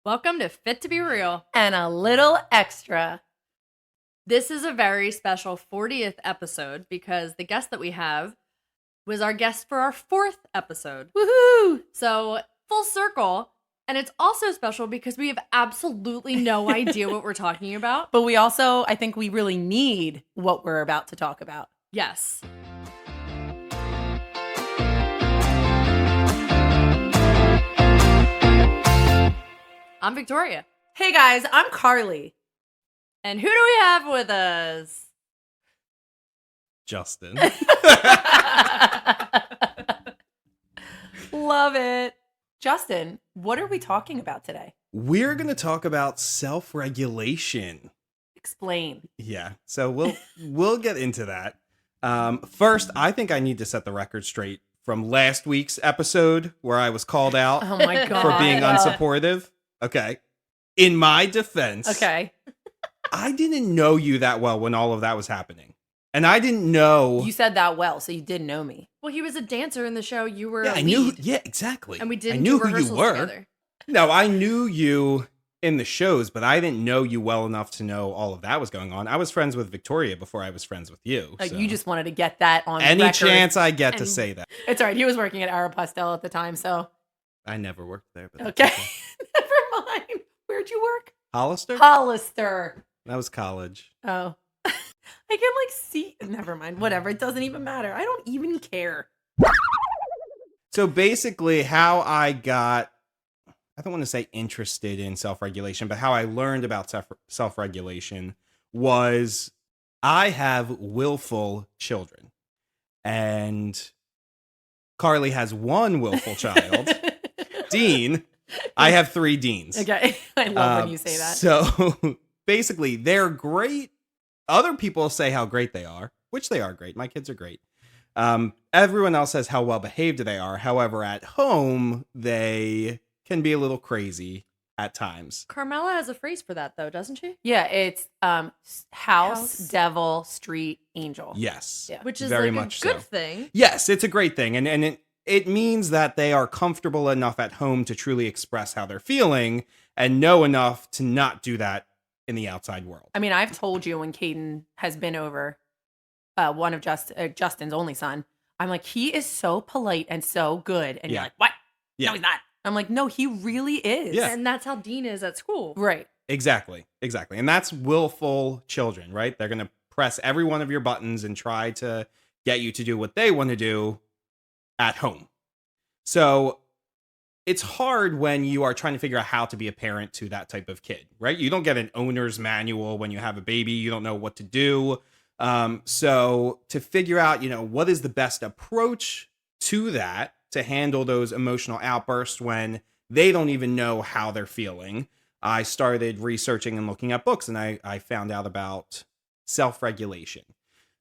Welcome to Fit to Be Real. And a little extra. This is a very special 40th episode because the guest that we have was our guest for our 4th episode. Woohoo! So, full circle. And it's also special because we have absolutely no idea what we're talking about. But we also, I think we really need what we're about to talk about. Yes. I'm Victoria. Hey guys, I'm Carly. And who do we have with us? Justin. Love it. Justin, what are we talking about today? We're going to talk about self-regulation. Explain. Yeah, so we'll get into that. First, I think I need to set the record straight from last week's episode where I was called out Oh my God. for being unsupportive. Okay. In my defense, Okay. I didn't know you that well when all of that was happening. And I didn't know. You said that well, so you did know me. Well, he was a dancer in the show. You were Yeah, a I knew. lead. Yeah, exactly. And we I didn't knew do who you rehearsals were. together. No, I knew you in the shows, but I didn't know you well enough to know all of that was going on. I was friends with Victoria before I was friends with you. So. You just wanted to get that on Any record. chance I get to And- say that. It's all right. He was working at Aeropostale at the time, so. I never worked there. But Okay. that's Never mind. Where'd you work? Hollister? Hollister. That was college. Oh. I can see. Never mind. Whatever. It doesn't even matter. I don't even care. So basically how I got, I don't want to say interested in self-regulation, but how I learned about self-regulation was I have willful children. And Carly has one willful child. Dean. I have 3 Deans. Okay. I love when you say that. So basically, they're great. Other people say how great they are, which they are great. My kids are great. Everyone else says how well behaved they are. However, at home, they can be a little crazy at times. Carmela has a phrase for that, though, doesn't she? Yeah, it's house, devil, street, angel. Yes. Yeah. Which is Very like much a good so. thing. Yes, it's a great thing. And it means that they are comfortable enough at home to truly express how they're feeling and know enough to not do that in the outside world. I mean, I've told you when Caden has been over, one of Justin's only son, I'm like, he is so polite and so good. And Yeah. you're like, what? Yeah. No, he's not. I'm like, no, he really is. Yeah. And that's how Dean is at school. Right. Exactly. And that's willful children, right? They're going to press every one of your buttons and try to get you to do what they want to do at home. So it's hard when you are trying to figure out how to be a parent to that type of kid, right? You don't get an owner's manual when you have a baby. You don't know what to do. So to figure out, what is the best approach to that, to handle those emotional outbursts when they don't even know how they're feeling, I started researching and looking at books, and I found out about self-regulation.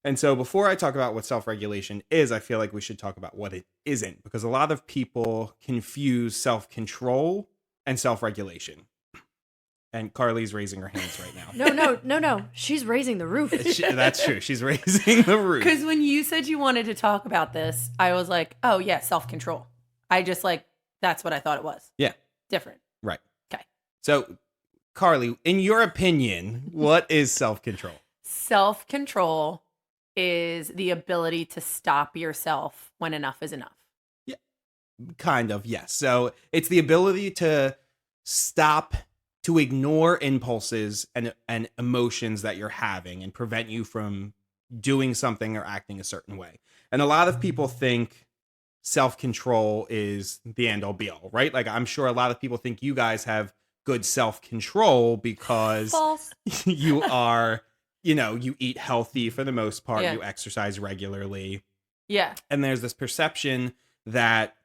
And so before I talk about what self-regulation is, I feel like we should talk about what it isn't, because a lot of people confuse self-control and self-regulation. And Carly's raising her hands right now. No. She's raising the roof. That's true. She's raising the roof. Because when you said you wanted to talk about this, I was like, oh, yeah, self-control. I just that's what I thought it was. Yeah. Different. Right. Okay. So, Carly, in your opinion, what is self-control? Self-control is the ability to stop yourself when enough is enough. Yeah. Kind of, yes. So it's the ability to stop, to ignore impulses and emotions that you're having and prevent you from doing something or acting a certain way. And a lot of people think self-control is the end-all be-all, right? Like, I'm sure a lot of people think you guys have good self-control because False. you are, you eat healthy for the most part. Yeah. You exercise regularly. Yeah. And there's this perception that,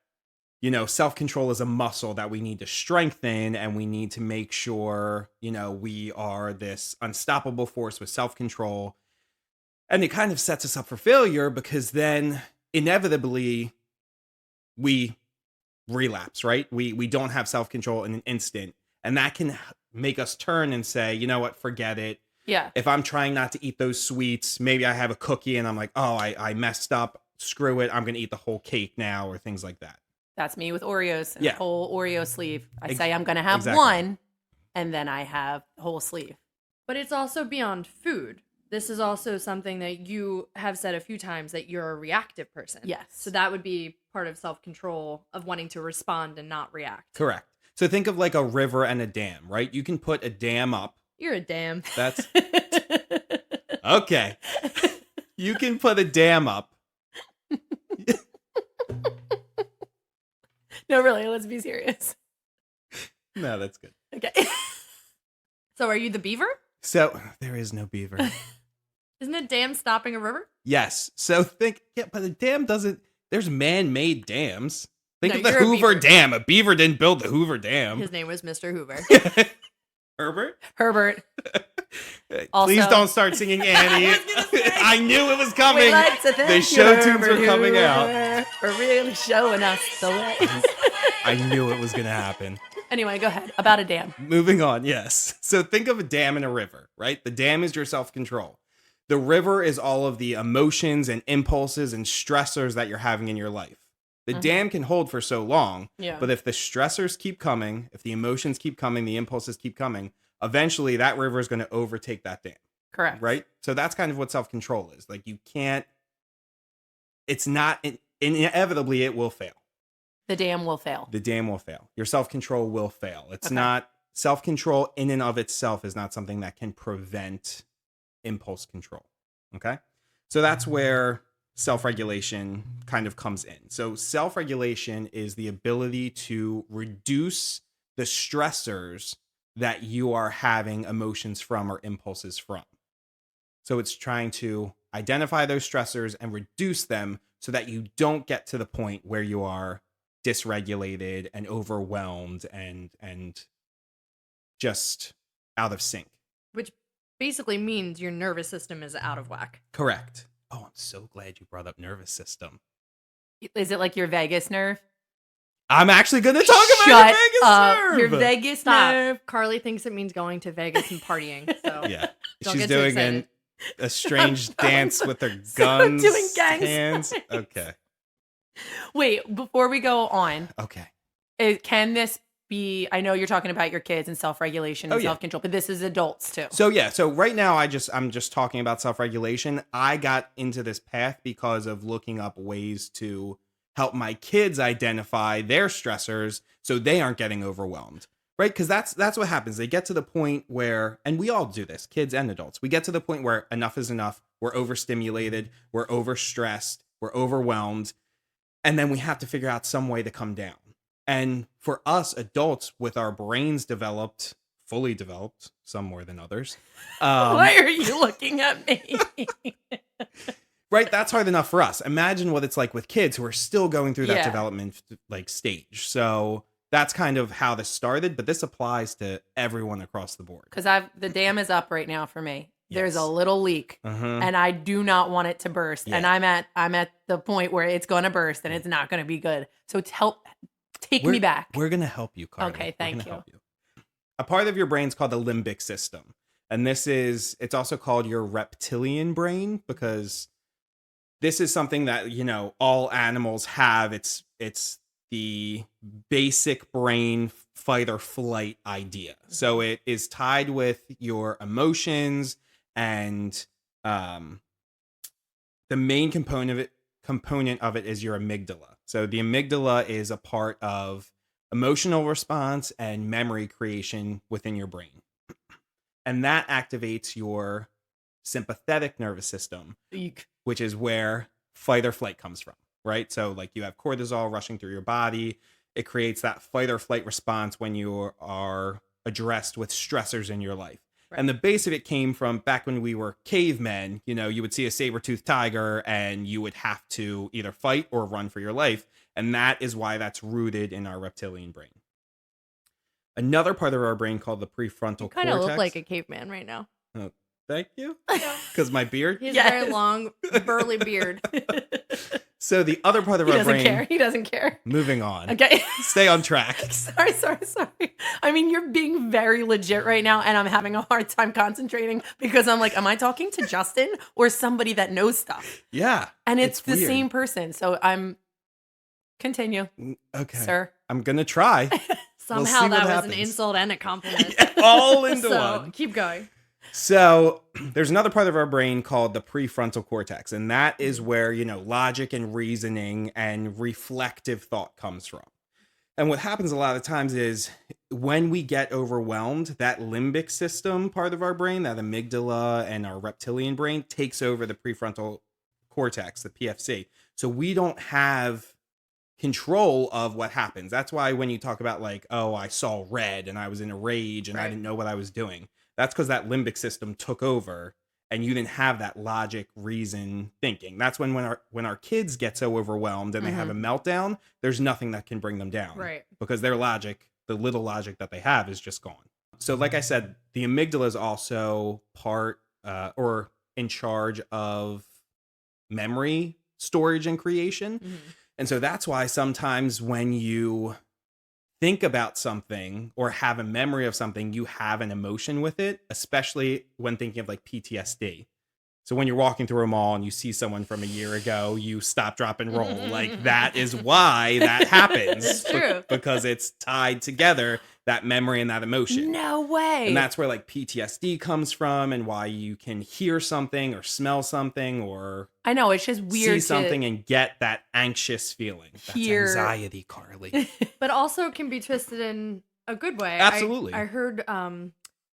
self-control is a muscle that we need to strengthen, and we need to make sure, we are this unstoppable force with self-control. And it kind of sets us up for failure, because then inevitably we relapse, right? We don't have self-control in an instant. And that can make us turn and say, you know what, forget it. Yeah. If I'm trying not to eat those sweets, maybe I have a cookie and I'm like, oh, I messed up. Screw it. I'm going to eat the whole cake now, or things like that. That's me with Oreos and Yeah. the whole Oreo sleeve. I say I'm going to have exactly. one, and then I have whole sleeve. But it's also beyond food. This is also something that you have said a few times, that you're a reactive person. Yes. So that would be part of self-control, of wanting to respond and not react. Correct. So think of like a river and a dam, right? You can put a dam up. You're a dam. That's okay. You can put a dam up. No, really, let's be serious. No, that's good. Okay. So are you the beaver? So there is no beaver. Isn't a dam stopping a river? Yes. So but a dam doesn't, there's man-made dams. Think No, of the you're a Hoover beaver. Dam. A beaver didn't build the Hoover Dam. His name was Mr. Hoover. Herbert? Herbert. Please Also- don't start singing Annie. I was gonna say. I knew it was coming. We'd like to thank The you, show tunes Herbert were coming out. Hoover, for really showing us the way. I knew it was going to happen. Anyway, go ahead. About a dam. Moving on, yes. So think of a dam and a river, right? The dam is your self-control. The river is all of the emotions and impulses and stressors that you're having in your life. The dam can hold for so long, Yeah. but if the stressors keep coming, if the emotions keep coming, the impulses keep coming, eventually that river is going to overtake that dam, Correct. right? So that's kind of what self-control is. Like you can't, it's not, inevitably it will fail. The dam will fail. The dam will fail. Your self-control will fail. It's Okay. not, self-control in and of itself is not something that can prevent impulse control. Okay? So that's where self-regulation kind of comes in. So self-regulation is the ability to reduce the stressors that you are having emotions from or impulses from. So it's trying to identify those stressors and reduce them so that you don't get to the point where you are dysregulated and overwhelmed and just out of sync. Which basically means your nervous system is out of whack. Correct. Oh, I'm so glad you brought up nervous system. Is it like your vagus nerve? I'm actually going to talk about Shut your vagus up. nerve. Your vagus Stop. nerve. Carly thinks it means going to Vegas and partying. So Yeah. Don't She's get too doing excited. a strange I'm dance so- with her so guns. doing gang hands. signs. Okay. Wait, before we go on, Okay. can this be, I know you're talking about your kids and self-regulation and Oh, yeah. self-control, but this is adults too. So yeah, so right now I'm just talking about self-regulation. I got into this path because of looking up ways to help my kids identify their stressors so they aren't getting overwhelmed. Right? Because that's what happens. They get to the point where, and we all do this, kids and adults, we get to the point where enough is enough. We're overstimulated, we're overstressed, we're overwhelmed, and then we have to figure out some way to come down. And for us adults with our brains developed, fully developed, some more than others. Why are you looking at me? Right? That's hard enough for us. Imagine what it's like with kids who are still going through that Yeah. development like stage. So that's kind of how this started, but this applies to everyone across the board. Because the dam is up right now for me. There's Yes. a little leak, Uh-huh. and I do not want it to burst. And Yeah. I'm at the point where it's going to burst, and it's not going to be good. So take me back. We're going to help you, Carly. Okay, We're thank gonna you. help you. A part of your brain is called the limbic system. And it's also called your reptilian brain because this is something that, all animals have. It's the basic brain fight or flight idea. So it is tied with your emotions and the main component of it is your amygdala. So the amygdala is a part of emotional response and memory creation within your brain. And that activates your sympathetic nervous system, Eek. which is where fight or flight comes from, right? So like you have cortisol rushing through your body. It creates that fight or flight response when you are addressed with stressors in your life. Right. And the base of it came from back when we were cavemen. You would see a saber-toothed tiger and you would have to either fight or run for your life. And that is why that's rooted in our reptilian brain. Another part of our brain called the prefrontal you kind cortex. of look like a caveman right now. Thank you. Because my beard. He has Yes. a very long, burly beard. So the other part of He our doesn't brain. care. He doesn't care. Moving on. Okay. Stay on track. Sorry. I mean, you're being very legit right now, and I'm having a hard time concentrating because I'm like, am I talking to Justin or somebody that knows stuff? Yeah. And it's the weird. same person. So continue, Okay. sir. I'm going to try. Somehow what that was happens. an insult and a compliment. All into So one. keep going. So there's another part of our brain called the prefrontal cortex, and that is where, logic and reasoning and reflective thought comes from. And what happens a lot of times is when we get overwhelmed, that limbic system part of our brain, that amygdala and our reptilian brain, takes over the prefrontal cortex, the PFC. So we don't have control of what happens. That's why when you talk about like, oh, I saw red and I was in a rage and I didn't know what I was doing. That's because that limbic system took over and you didn't have that logic, reason, thinking. That's when our kids get so overwhelmed and they have a meltdown, there's nothing that can bring them down. Right. Because their logic, the little logic that they have, is just gone. So like I said, the amygdala is also part or in charge of memory storage and creation. And so that's why sometimes when you think about something or have a memory of something, you have an emotion with it, especially when thinking of like PTSD. So when you're walking through a mall and you see someone from a year ago, you stop, drop, and roll. Like that is why that happens. It's true. Because it's tied together, that memory and that emotion. No way. And that's where like PTSD comes from and why you can hear something or smell something or I know, it's just weird see something and get that anxious feeling. That's anxiety, Carly. But also can be twisted in a good way. Absolutely. I heard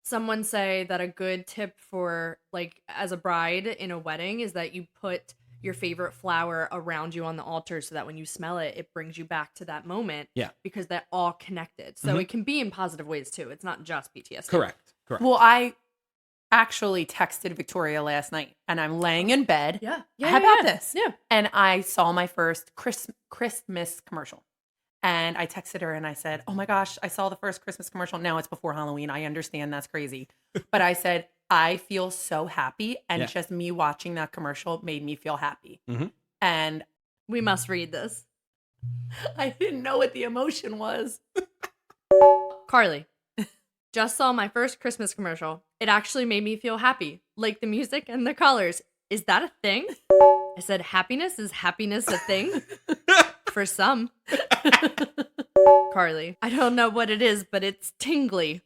someone say that a good tip for like as a bride in a wedding is that you put your favorite flower around you on the altar so that when you smell it, it brings you back to that moment. Yeah. Because they're all connected. So it can be in positive ways too. It's not just PTSD. Correct. Well, I actually texted Victoria last night and I'm laying in bed. Yeah. How about this? Yeah. And I saw my first Christmas commercial. And I texted her and I said, oh my gosh, I saw the first Christmas commercial. Now it's before Halloween. I understand that's crazy. But I said, I feel so happy. And just me watching that commercial made me feel happy. And We must read this. I didn't know what the emotion was. Carly, just saw my first Christmas commercial. It actually made me feel happy, like the music and the colors. Is that a thing? I said, happiness? Is happiness a thing? For some. Carly, I don't know what it is, but it's tingly.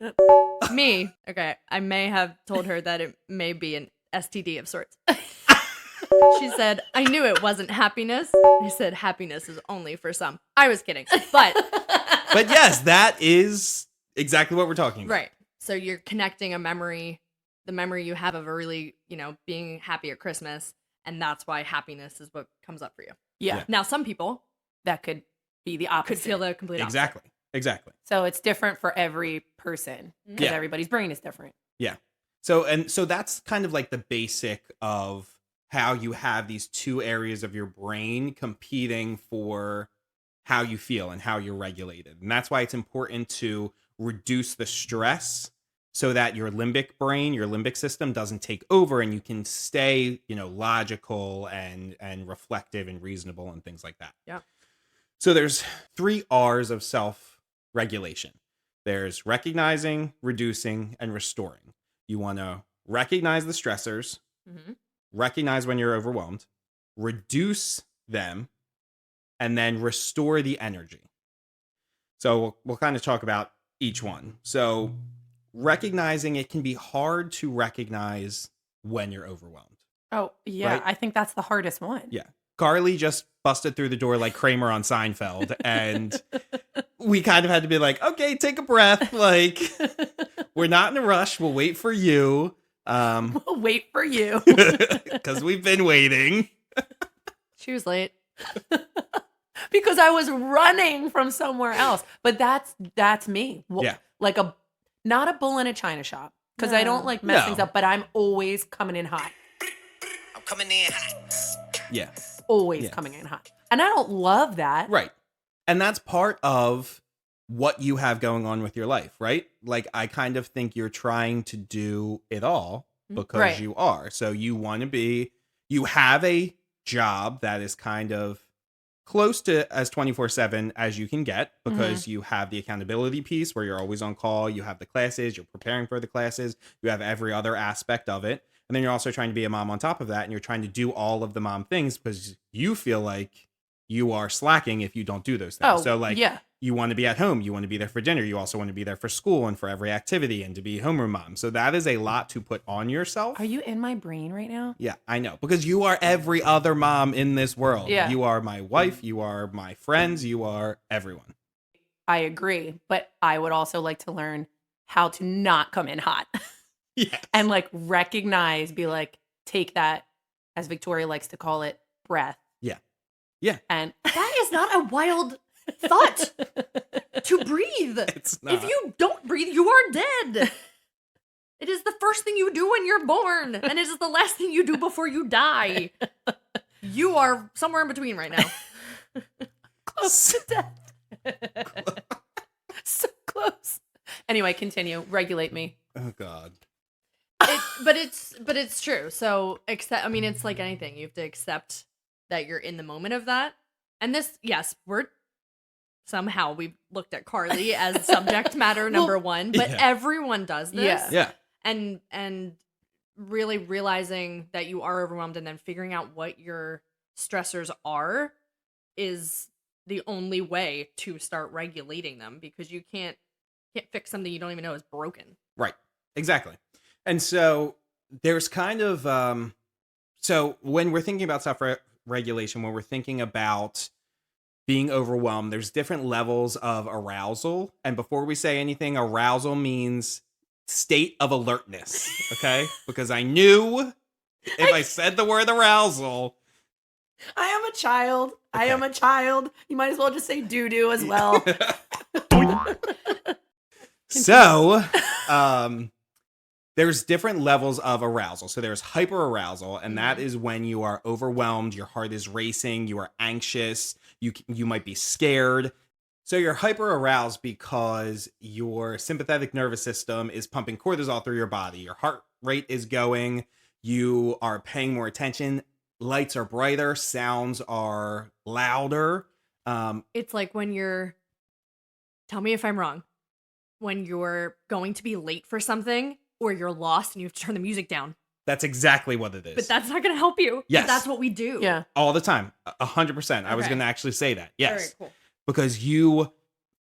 Me. Okay, I may have told her that it may be an STD of sorts. She said, I knew it wasn't happiness. I said, happiness is only for some. I was kidding. But yes, that is exactly what we're talking about. right. So you're connecting a memory, the memory you have of a really, being happy at Christmas. And that's why happiness is what comes up for you. Yeah. Now, some people That could be the opposite. could feel the complete opposite. Exactly. So it's different for every person because everybody's brain is different. Yeah. So that's kind of like the basic of how you have these two areas of your brain competing for how you feel and how you're regulated. And that's why it's important to reduce the stress so that your limbic brain, your limbic system doesn't take over and you can stay, logical and reflective and reasonable and things like that. Yeah. So there's 3 R's of self-regulation. There's recognizing, reducing, and restoring. You want to recognize the stressors, recognize when you're overwhelmed, reduce them, and then restore the energy. So we'll kind of talk about each one. So recognizing, it can be hard to recognize when you're overwhelmed. Oh, yeah. Right? I think that's the hardest one. Yeah. Carly just busted through the door like Kramer on Seinfeld. And we kind of had to be like, okay, take a breath. Like, we're not in a rush. We'll wait for you. We'll wait for you. Because we've been waiting. She was late. Because I was running from somewhere else. But that's me. Yeah. Like not a bull in a china shop. Because I don't like mess No. things up, but I'm always coming in hot. I'm coming in hot. Yeah. Always coming in hot. And I don't love that. Right. And that's part of what you have going on with your life, right? Like, I kind of think you're trying to do it all because Right. you are. So you have a job that is kind of close to as 24/7 as you can get because you have the accountability piece where you're always on call. You have the classes, you're preparing for the classes, you have every other aspect of it. And then you're also trying to be a mom on top of that. And you're trying to do all of the mom things because you feel like you are slacking if you don't do those things. Oh, So like yeah. you want to be at home. You want to be there for dinner. You also want to be there for school and for every activity and to be homeroom mom. So that is a lot to put on yourself. Are you in my brain right now? Yeah, I know. Because you are every other mom in this world. Yeah. You are my wife. You are my friends. You are everyone. I agree. But I would also like to learn how to not come in hot. Yes. And like recognize, be like, take that, as Victoria likes to call it, breath. Yeah. Yeah. And That is not a wild thought to breathe. It's not. If you don't breathe, you are dead. It is the first thing you do when you're born, and it is the last thing you do before you die. You are somewhere in between right now. Close to death. So close. Anyway, continue. Regulate me. Oh, God. But it's true. So accept. I mean, it's like anything. You have to accept that you're in the moment of that. And this, yes, we've looked at Carly as subject matter number one, but yeah. everyone does this. Yeah. Yeah. And really realizing that you are overwhelmed and then figuring out what your stressors are is the only way to start regulating them, because you can't fix something you don't even know is broken. Right. Exactly. And so there's kind of so when we're thinking about self-regulation, when we're thinking about being overwhelmed, there's different levels of arousal. And before we say anything, arousal means state of alertness, okay? Because I knew if I said the word arousal. I am a child. I Okay. am a child. You might as well just say doo-doo as well. So, there's different levels of arousal. So there's hyperarousal, and that is when you are overwhelmed, your heart is racing, you are anxious, you might be scared. So you're hyperaroused because your sympathetic nervous system is pumping cortisol through your body. Your heart rate is going, you are paying more attention, lights are brighter, sounds are louder. It's like when you're, tell me if I'm wrong, when you're going to be late for something or you're lost and you have to turn the music down. That's exactly what it is. But that's not going to help you. But Yes. that's what we do. Yeah. All the time. 100%. I was Okay. going to actually say that. Yes. All right, cool. Because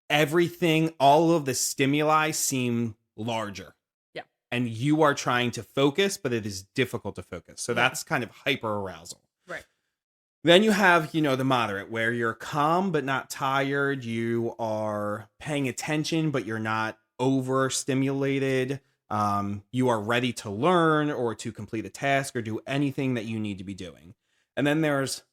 everything, all of the stimuli seem larger. Yeah. And you are trying to focus, but it is difficult to focus. So Yeah. that's kind of hyperarousal. Right. Then you have, the moderate, where you're calm but not tired. You are paying attention, but you're not overstimulated. You are ready to learn or to complete a task or do anything that you need to be doing. And then there's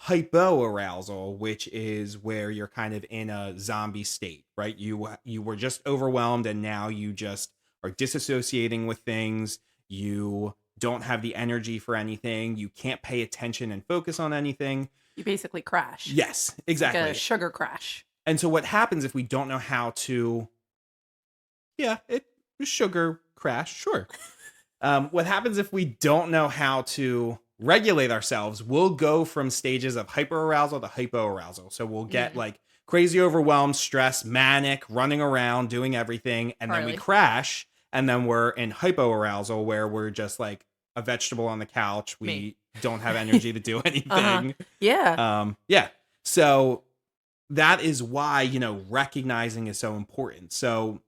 hypoarousal, which is where you're kind of in a zombie state, right? You were just overwhelmed and now you just are disassociating with things. You don't have the energy for anything. You can't pay attention and focus on anything. You basically crash. Yes, exactly. Like a sugar crash. And so what happens if we don't know how to, sugar crash, sure. What happens if we don't know how to regulate ourselves? We'll go from stages of hyperarousal to hypoarousal. So we'll get like crazy overwhelmed, stressed, manic, running around, doing everything. And then we Carly. crash. And then we're in hypoarousal where we're just like a vegetable on the couch. We Me. don't have energy to do anything. Uh-huh. Yeah. Yeah. So that is why, recognizing is so important. So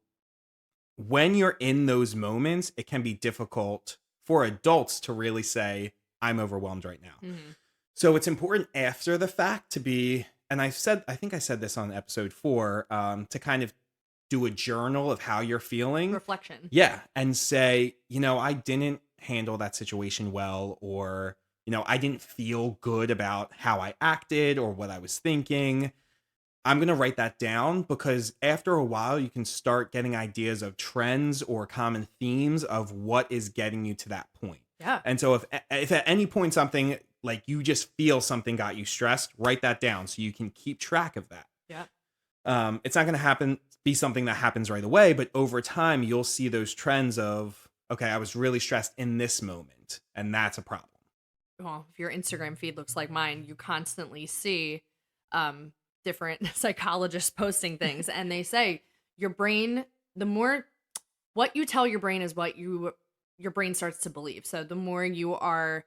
when you're in those moments, it can be difficult for adults to really say, I'm overwhelmed right now. Mhm. So it's important after the fact to be, and I think I said this on episode 4, to kind of do a journal of how you're feeling. Reflection. Yeah. And say, I didn't handle that situation well, or, I didn't feel good about how I acted or what I was thinking. I'm going to write that down, because after a while you can start getting ideas of trends or common themes of what is getting you to that point. Yeah. And so if at any point something like you just feel something got you stressed, write that down so you can keep track of that. Yeah. It's not going to be something that happens right away, but over time you'll see those trends of, okay, I was really stressed in this moment, and that's a problem. Well, if your Instagram feed looks like mine, you constantly see different psychologists posting things, and they say your brain, the more what you tell your brain is what your brain starts to believe. So the more you are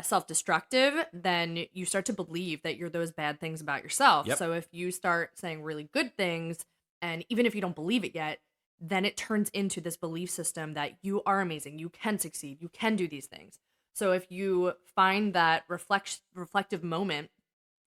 self-destructive, then you start to believe that you're those bad things about yourself. Yep. So if you start saying really good things, and even if you don't believe it yet, then it turns into this belief system that you are amazing, you can succeed, you can do these things. So if you find that reflective moment,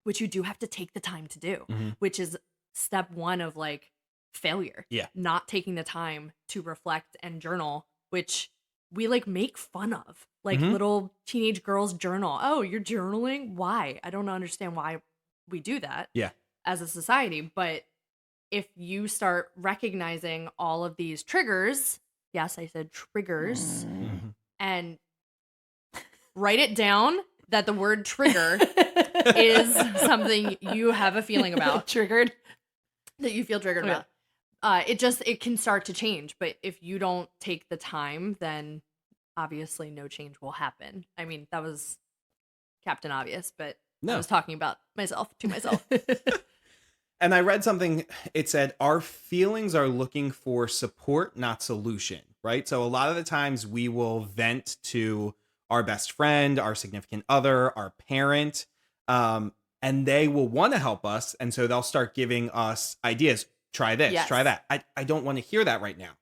which you do have to take the time to do, Mhm. which is step one of like failure. Yeah. Not taking the time to reflect and journal, which we like make fun of. Like Mhm. little teenage girls journal. Oh, you're journaling? Why? I don't understand why we do that Yeah. as a society. But if you start recognizing all of these triggers, yes, I said triggers, Mhm. and write it down that the word trigger is something you have a feeling about, Triggered. that you feel triggered Yeah. about. It can start to change, but if you don't take the time, then obviously no change will happen. I mean, that was Captain Obvious, but I No. was talking about myself to myself. And I read something, it said, our feelings are looking for support, not solution, right? So a lot of the times we will vent to our best friend, our significant other, our parent, and they will want to help us. And so they'll start giving us ideas. Try this, Yes. try that. I don't want to hear that right now,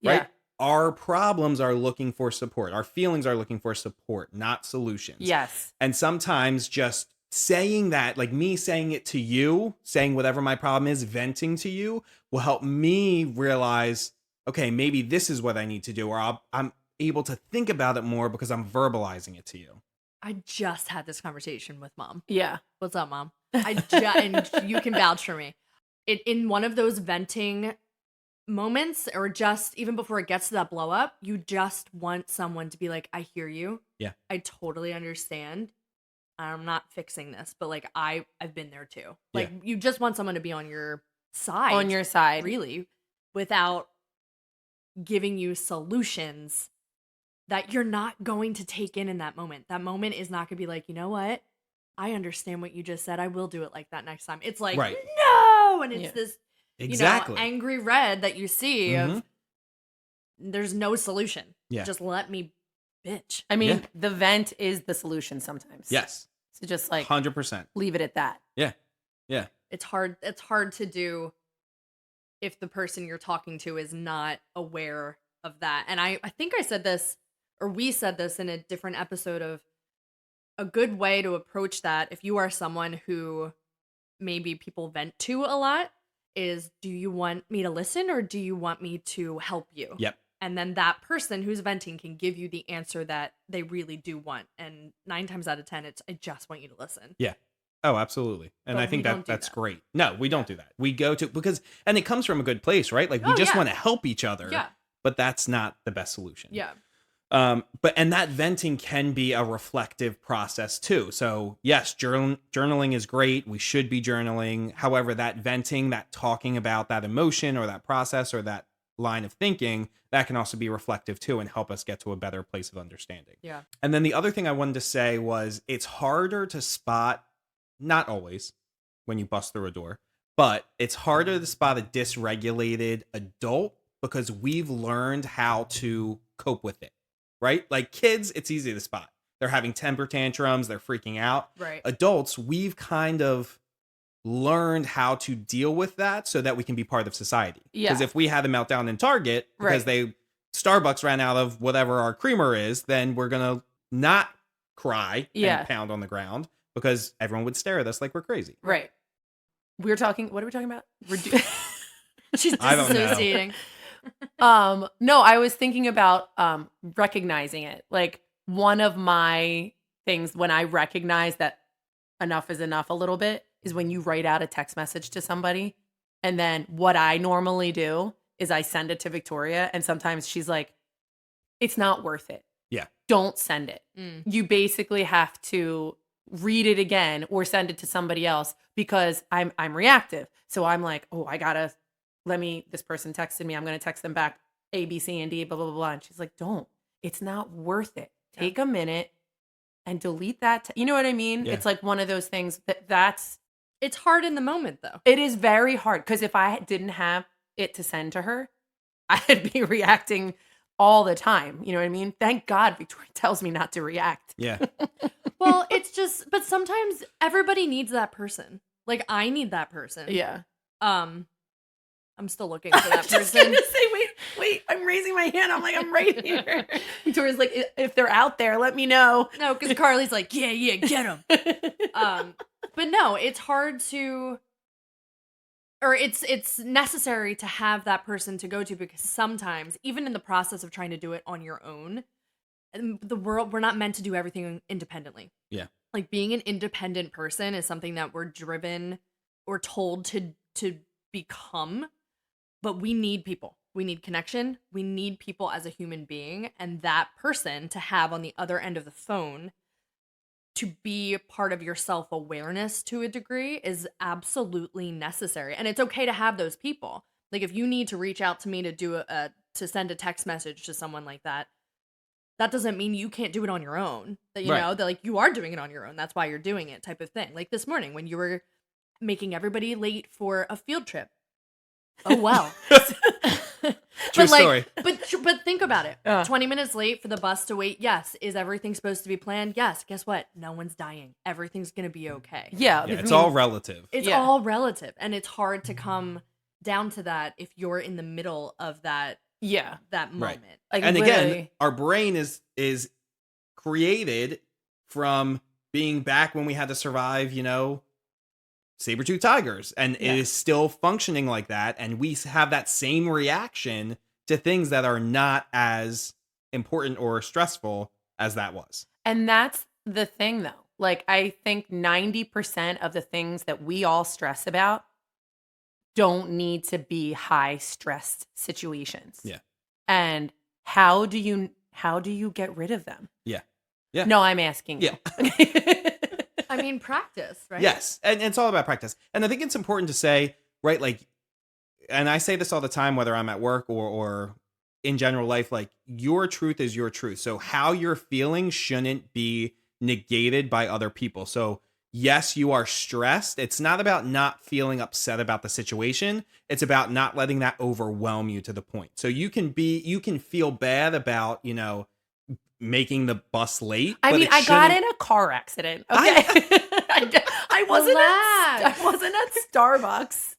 Yeah. right? Our problems are looking for support. Our feelings are looking for support, not solutions. Yes. And sometimes just saying that, like me saying it to you, saying whatever my problem is, venting to you, will help me realize, okay, maybe this is what I need to do, or I'm able to think about it more because I'm verbalizing it to you. I just had this conversation with Mom. Yeah. What's up, Mom? And you can vouch for me. In one of those venting moments, or just even before it gets to that blow up, you just want someone to be like, I hear you. Yeah. I totally understand. I'm not fixing this, but like I've been there too. Like you just want someone to be on your side. On your side. Really, without giving you solutions that you're not going to take in that moment. That moment is not going to be like, you know what? I understand what you just said. I will do it like that next time. It's like, Right. no! And it's Yeah. this, Exactly. angry red that you see Mhm. of there's no solution. Yeah. Just let me bitch. I mean, Yeah. the vent is the solution sometimes. Yes. So just like 100%. leave it at that. Yeah. Yeah. It's hard to do if the person you're talking to is not aware of that. And I think I said this, or we said this in a different episode, of a good way to approach that if you are someone who maybe people vent to a lot is, do you want me to listen or do you want me to help you? Yep. And then that person who's venting can give you the answer that they really do want. And 9 times out of 10, it's, I just want you to listen. Yeah. Oh, absolutely. And But I we think don't do that's that. great. No, we don't do that. We go to, because, and it comes from a good place, right? Like we Oh, just yeah. want to help each other. Yeah. But that's not the best solution. Yeah. And that venting can be a reflective process too. So yes, journaling is great. We should be journaling. However, that venting, that talking about that emotion or that process or that line of thinking, that can also be reflective too and help us get to a better place of understanding. Yeah. And then the other thing I wanted to say was it's harder to spot, not always when you bust through a door, but it's harder to spot a dysregulated adult because we've learned how to cope with it, right? Like kids, it's easy to spot. They're having temper tantrums, they're freaking out. Right. Adults, we've kind of learned how to deal with that so that we can be part of society. Yeah. Because if we had a meltdown in Target because Starbucks ran out of whatever our creamer is, then we're gonna not cry and pound on the ground because everyone would stare at us like we're crazy. Right. What are we talking about? She's I don't know. disassociating. No, I was thinking about recognizing it. Like one of my things when I recognize that enough is enough a little bit is when you write out a text message to somebody. And then what I normally do is I send it to Victoria. And sometimes she's like, it's not worth it. Yeah. Don't send it. Mm. You basically have to read it again or send it to somebody else because I'm reactive. So I'm like, oh, this person texted me. I'm going to text them back A, B, C, and D, blah, blah, blah, blah. And she's like, don't. It's not worth it. Take a minute and delete that. You know what I mean? Yeah. It's like one of those things that's. It's hard in the moment, though. It is very hard because if I didn't have it to send to her, I'd be reacting all the time. You know what I mean? Thank God Victoria tells me not to react. Yeah. Well, it's just, but sometimes everybody needs that person. Like, I need that person. Yeah. I'm still looking for that I was just person. gonna say, wait, I'm raising my hand. I'm like, I'm right here. Victoria's like, if they're out there, let me know. No, because Carly's like, yeah, get them. But no, it's hard to, or it's necessary to have that person to go to, because sometimes, even in the process of trying to do it on your own, we're not meant to do everything independently. Yeah. Like, being an independent person is something that we're driven or told to become, but we need people. We need connection. We need people as a human being, and that person to have on the other end of the phone to be part of your self-awareness to a degree is absolutely necessary. And it's okay to have those people. Like, if you need to reach out to me to do to send a text message to someone like that, that doesn't mean you can't do it on your own. That, you know, that like you are doing it on your own. That's why you're doing it, type of thing. Like this morning when you were making everybody late for a field trip. Oh, well. True story. But think about it. 20 minutes late for the bus to wait. Yes. Is everything supposed to be planned? Yes. Guess what? No one's dying. Everything's going to be okay. Yeah. It's all relative. It's all relative. And it's hard to come down to that if you're in the middle of that moment. Right. Like, and literally. again, our brain is created from being back when we had to survive, you know, saber-tooth tigers, and it is still functioning like that, and we have that same reaction to things that are not as important or stressful as that was. And that's the thing, though. Like, I think 90% of the things that we all stress about don't need to be high stressed situations. Yeah. And how do you get rid of them? Yeah. No, I'm asking you. I mean, practice, right? Yes. And it's all about practice. And I think it's important to say, right, like, and I say this all the time, whether I'm at work or in general life, like, your truth is your truth. So how you're feeling shouldn't be negated by other people. So yes, you are stressed. It's not about not feeling upset about the situation. It's about not letting that overwhelm you to the point. So you can feel bad about, you know, making the bus late. I mean, I got in a car accident. Okay. I wasn't at Starbucks.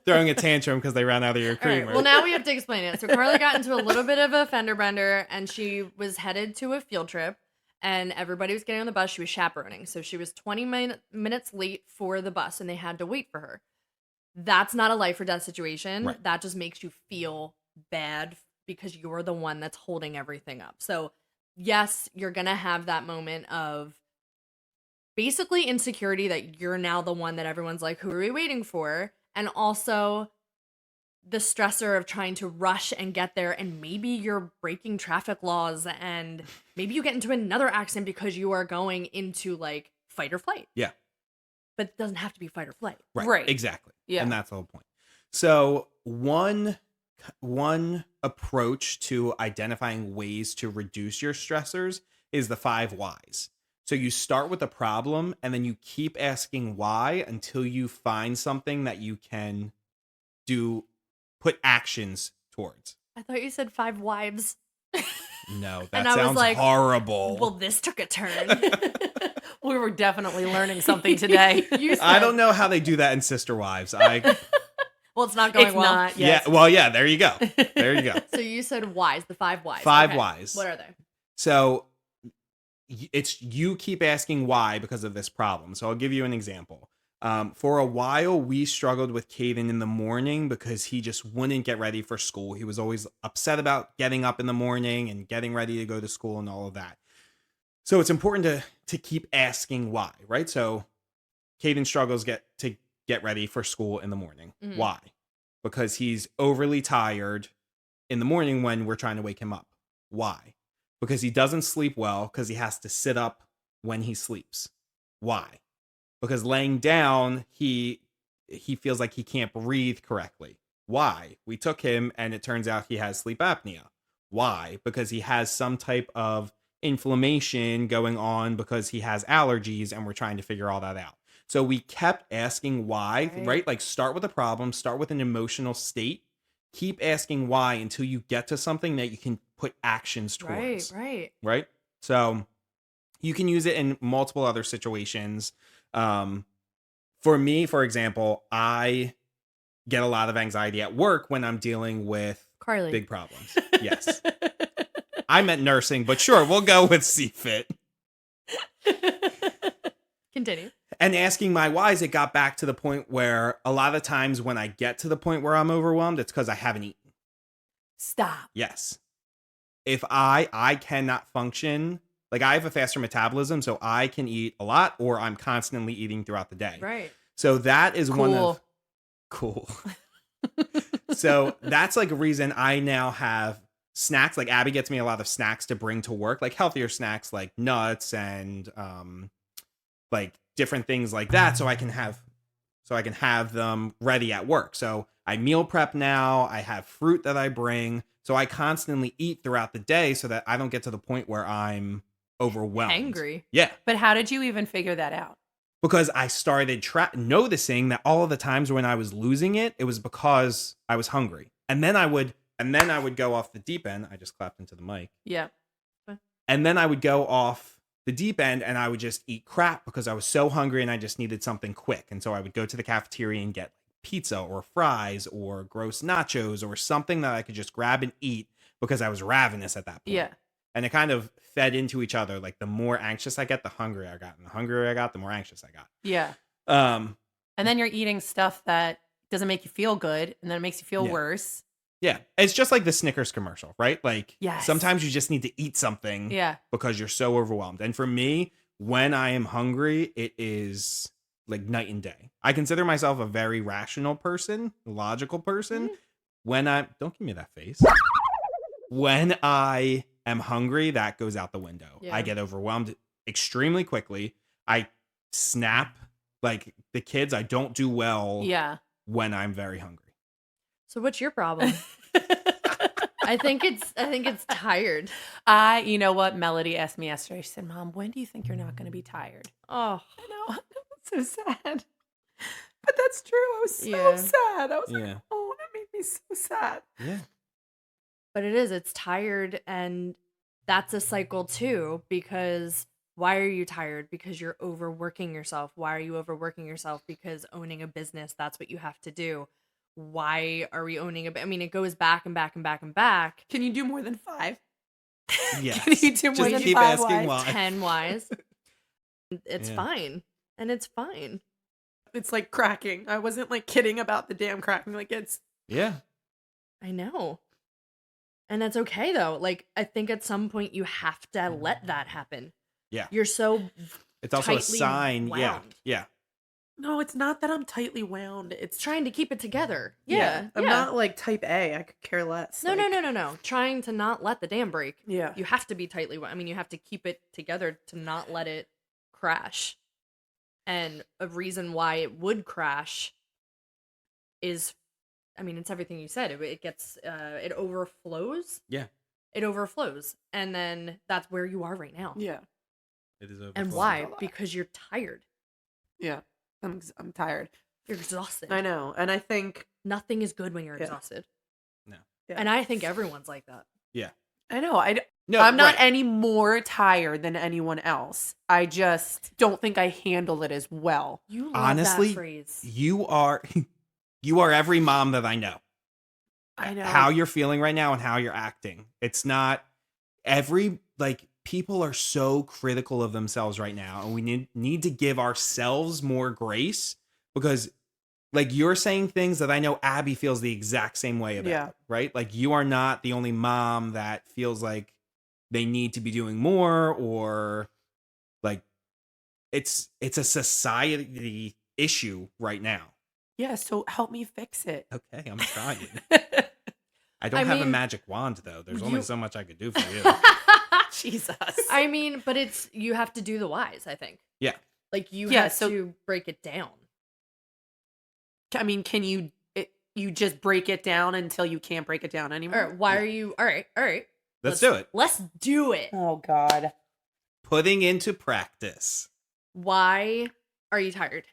Throwing a tantrum because they ran out of your creamer. Right, well, now we have to explain it. So Carly got into a little bit of a fender bender, and she was headed to a field trip, and everybody was getting on the bus. She was chaperoning. So she was 20 minutes late for the bus, and they had to wait for her. That's not a life or death situation. Right. That just makes you feel bad because you're the one that's holding everything up. So yes, you're going to have that moment of basically insecurity that you're now the one that everyone's like, who are we waiting for? And also the stressor of trying to rush and get there, and maybe you're breaking traffic laws, and maybe you get into another accident because you are going into like fight or flight. Yeah. But it doesn't have to be fight or flight. Right. Exactly. Yeah. And that's the whole point. So one approach to identifying ways to reduce your stressors is the 5 whys. So you start with the problem, and then you keep asking why until you find something that you can put actions towards. I thought you said 5 wives. No, that And I was sounds like, horrible. Well, this took a turn. We were definitely learning something today. I don't know how they do that in Sister Wives. Well, it's not going It's well. not. Yeah, Yes. well, yeah, there you go. There you go. So you said whys, the 5 whys. 5 Okay. whys. What are they? So it's you keep asking why because of this problem. So I'll give you an example. For a while, we struggled with Caden in the morning because he just wouldn't get ready for school. He was always upset about getting up in the morning and getting ready to go to school and all of that. So it's important to keep asking why, right? So Caden struggles to get ready for school in the morning. Mhm. Why? Because he's overly tired in the morning when we're trying to wake him up. Why? Because he doesn't sleep well because he has to sit up when he sleeps. Why? Because laying down, he feels like he can't breathe correctly. Why? We took him and it turns out he has sleep apnea. Why? Because he has some type of inflammation going on because he has allergies, and we're trying to figure all that out. So we kept asking why, right? Like, start with a problem, start with an emotional state, keep asking why until you get to something that you can put actions towards. Right. So you can use it in multiple other situations. For me, for example, I get a lot of anxiety at work when I'm dealing with Carly. big problems. Yes. I meant nursing, but sure, we'll go with CFIT. Continue. And asking my whys, it got back to the point where a lot of times when I get to the point where I'm overwhelmed, it's because I haven't eaten. Stop. Yes. If I cannot function, like I have a faster metabolism, so I can eat a lot or I'm constantly eating throughout the day. Right. So that is one of Cool. So that's like a reason I now have snacks. Like Abby gets me a lot of snacks to bring to work, like healthier snacks like nuts and like different things like that, so I can have them ready at work. So I meal prep now. I have fruit that I bring. So I constantly eat throughout the day so that I don't get to the point where I'm overwhelmed. Angry. Yeah. But how did you even figure that out? Because I started noticing that all of the times when I was losing it, it was because I was hungry. And then I would go off the deep end. I just clapped into the mic. Yeah. And then I would go off the deep end and I would just eat crap because I was so hungry and I just needed something quick. And so I would go to the cafeteria and get pizza or fries or gross nachos or something that I could just grab and eat because I was ravenous at that point. Yeah. And it kind of fed into each other. Like the more anxious I get, the hungrier I got. And the hungrier I got, the more anxious I got. Yeah. Um, And then you're eating stuff that doesn't make you feel good, and then it makes you feel worse. Yeah. It's just like the Snickers commercial, right? Like Yes. sometimes you just need to eat something because you're so overwhelmed. And for me, when I am hungry, it is like night and day. I consider myself a very rational person, logical person. Mm-hmm. Don't give me that face. When I am hungry, that goes out the window. Yeah. I get overwhelmed extremely quickly. I snap like the kids. I don't do well when I'm very hungry. So what's your problem? I think it's tired. You know what? Melody asked me yesterday. She said, "Mom, when do you think you're not going to be tired?" Oh, I know. So sad. But that's true. I was so Yeah. sad. I was like, oh, that made me so sad. Yeah. but it's tired, and that's a cycle too, because why are you tired? Because you're overworking yourself. Why are you overworking yourself? Because owning a business, that's what you have to do. Why are we owning I mean, it goes back and back and back and back. Can you do more than 5? Yes. Can you do more Just than keep 5 asking wise? why. 10 wise. It's Yeah. fine. And it's fine. It's like cracking. I wasn't like kidding about the damn cracking. Like it's Yeah. I know. And that's okay though. Like, I think at some point you have to let that happen. Yeah. You're so It's also a tightly sign. Yeah. wound. Yeah. no, it's not that I'm tightly wound. It's trying to keep it together. Yeah. I'm not like type A. I could care less. No, like, no. Trying to not let the dam break. Yeah. You have to be tightly wound. I mean, you have to keep it together to not let it crash. And a reason why it would crash is, I mean, it's everything you said. It gets, it overflows. Yeah. It overflows. And then that's where you are right now. Yeah. It is over. And why? Because you're tired. Yeah. I'm tired. You're exhausted. I know. And I think Nothing is good when you're Yeah. exhausted. No. Yeah. And I think everyone's like that. Yeah. I know. No, I'm not right. any more tired than anyone else. I just don't think I handle it as well. You love Honestly, that phrase. You are every mom that I know. I know. How you're feeling right now and how you're acting. It's not people are so critical of themselves right now, and we need to give ourselves more grace, because like you're saying things that I know Abby feels the exact same way about, Yeah. right? Like you are not the only mom that feels like they need to be doing more, or like it's a society issue right now. Yeah, so help me fix it. Okay, I'm trying. I don't I have a mean, magic wand though. There's only you- so much I could do for you. Jesus. I mean, but you have to do the whys, I think. Yeah. Like you Yeah, have so- to break it down. I mean, can you just break it down until you can't break it down anymore? All right, why are you all right. Let's do it. Let's do it. Oh God. Putting into practice. Why are you tired?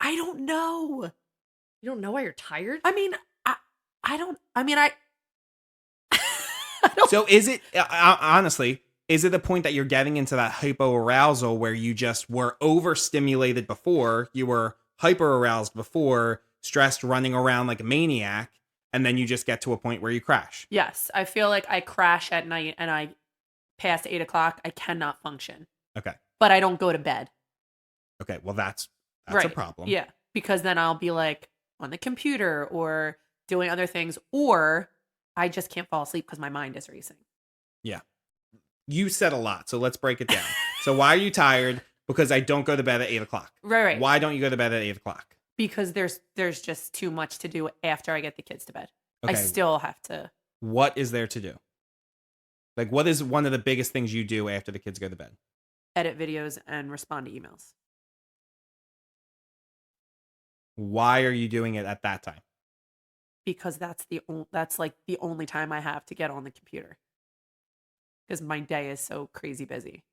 I don't know. You don't know why you're tired? I mean, I mean, I So is it honestly? Is it the point that you're getting into that hypoarousal where you just were overstimulated before, you were hyperaroused before, stressed, running around like a maniac, and then you just get to a point where you crash? yes, I feel like I crash at night and I past 8 o'clock, I cannot function, Okay. but I don't go to bed. Okay. Well, that's a Right. problem. Yeah, because then I'll be like on the computer or doing other things, or I just can't fall asleep because my mind is racing. Yeah. You said a lot, so let's break it down. So why are you tired? Because I don't go to bed at 8 o'clock. Right. Why don't you go to bed at 8 o'clock? Because there's just too much to do after I get the kids to bed. I Okay. still have to What is there to do? Like, what is one of the biggest things you do after the kids go to bed? edit videos and respond to emails. Why are you doing it at that time? Because that's like the only time I have to get on the computer. Because my day is so crazy busy.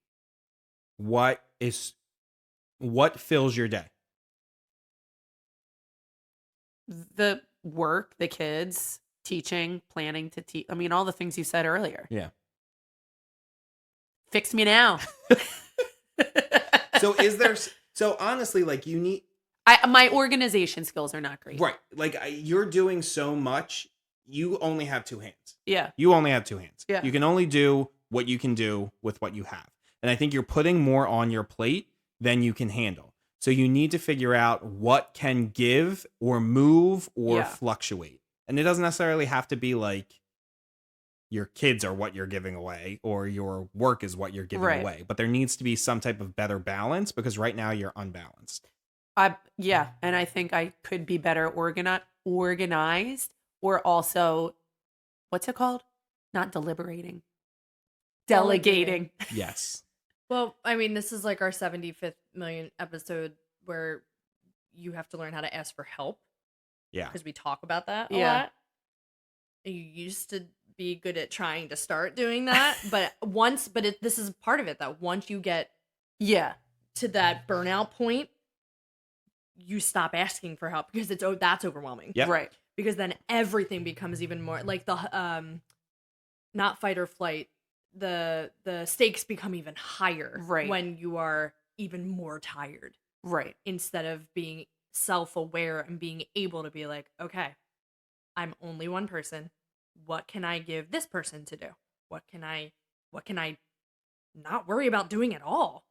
What fills your day? The work, the kids, teaching, planning to teach. I mean, all the things you said earlier. Yeah. Fix me now. So honestly, like you need, My organization skills are not great. right. Like you're doing so much. You only have two hands. Yeah. You only have two hands. Yeah. You can only do what you can do with what you have. And I think you're putting more on your plate than you can handle. So you need to figure out what can give or move or fluctuate. And it doesn't necessarily have to be like your kids are what you're giving away or your work is what you're giving away. But there needs to be some type of better balance because right now you're unbalanced. Yeah. And I think I could be better organized or also, what's it called? Not deliberating. Delegating. Yes. Well, I mean, this is like our 75th million episode where you have to learn how to ask for help. Yeah. Because we talk about that a Yeah. lot. You used to be good at trying to start doing that, this is part of it that once you get to that burnout point, you stop asking for help because that's overwhelming. Yep. Right. Because then everything becomes even more like the not fight or flight, the stakes become even higher when you are even more tired. Right. Instead of being self-aware and being able to be like, okay, I'm only one person. What can I give this person to do? What can I not worry about doing at all?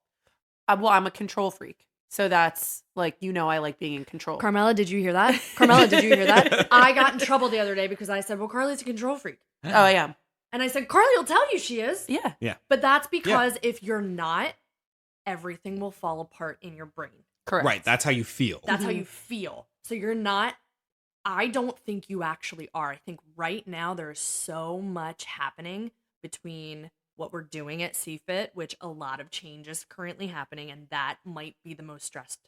Well, I'm a control freak. So that's like, I like being in control. Carmela, did you hear that? Carmela, did you hear that? I got in trouble the other day because I said, well, Carly's a control freak. Oh, I am. And I said, Carly will tell you she is. Yeah. Yeah. But that's because if you're not, everything will fall apart in your brain. Correct. Right. That's how you feel. That's how you feel. So you're not, I don't think you actually are. I think right now there's so much happening between what we're doing at CFIT, which a lot of change is currently happening, and that might be the most stressed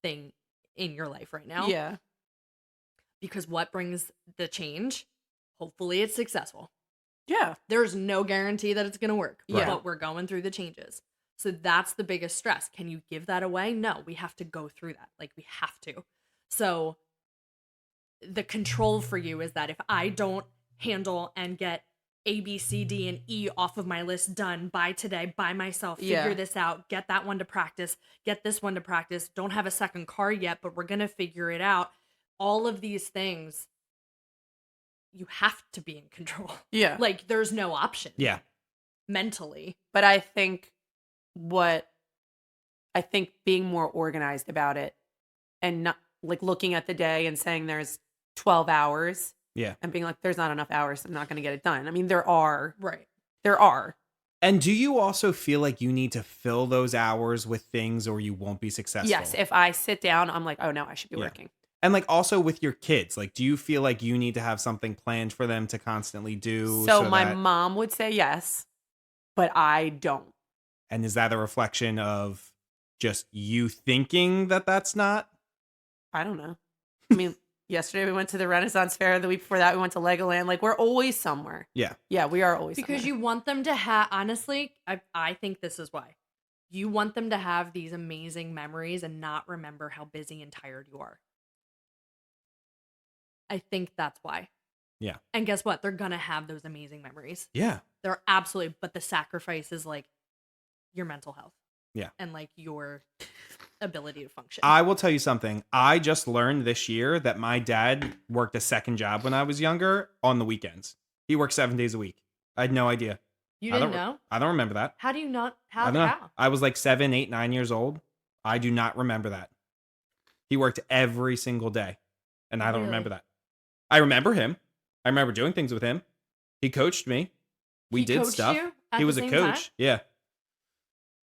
thing in your life right now. Yeah. Because what brings the change? Hopefully it's successful. Yeah. There's no guarantee that it's going to work, Right. but we're going through the changes. So that's the biggest stress. Can you give that away? No, we have to go through that. Like, we have to. So the control for you is that if I don't handle and get A, B, C, D, and E off of my list done by today, by myself, figure this out, get that one to practice, get this one to practice, don't have a second car yet, but we're going to figure it out. All of these things, you have to be in control. Yeah. Like, there's no option. Yeah. Mentally. But I think being more organized about it and not like looking at the day and saying there's 12 hours. Yeah. And being like, there's not enough hours. I'm not going to get it done. I mean, there are. Right. There are. And do you also feel like you need to fill those hours with things or you won't be successful? Yes. If I sit down, I'm like, oh no, I should be working. And like also with your kids, like, do you feel like you need to have something planned for them to constantly do? So my mom would say yes, but I don't. And is that a reflection of just you thinking that that's not? I don't know. I mean, yesterday we went to the Renaissance Fair. The week before that, we went to Legoland. Like, we're always somewhere. Yeah. Yeah, we are always Because somewhere. you want them to have, honestly, I think this is why. You want them to have these amazing memories and not remember how busy and tired you are. I think that's why. Yeah. And guess what? They're gonna have those amazing memories. Yeah. They're absolutely, but the sacrifice is like your mental health. Yeah. And like your ability to function. I will tell you something. I just learned this year that my dad worked a second job when I was younger on the weekends. He worked 7 days a week. I had no idea. You I didn't don't- know? I don't remember that. How do you not? I How? don't know. How? I was like 7, 8, 9 years old. I do not remember that. He worked every single day, and I don't Really? remember that. I remember him. I remember doing things with him. He coached me. We He did coached stuff. you at He the was a same coach. time? Yeah.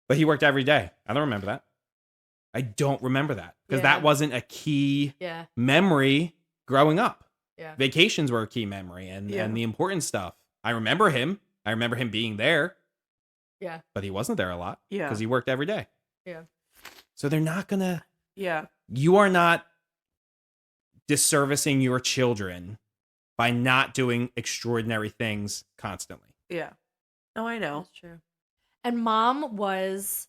But he worked every day. I don't remember that. I don't remember that because Yeah. that wasn't a key Yeah. memory growing up. Yeah. Vacations were a key memory and the important stuff. I remember him. I remember him being there, Yeah. but he wasn't there a lot Yeah. because he worked every day. Yeah. So they're not going to, Yeah. you are not disservicing your children by not doing extraordinary things constantly. Yeah. No, I know. That's true. And mom was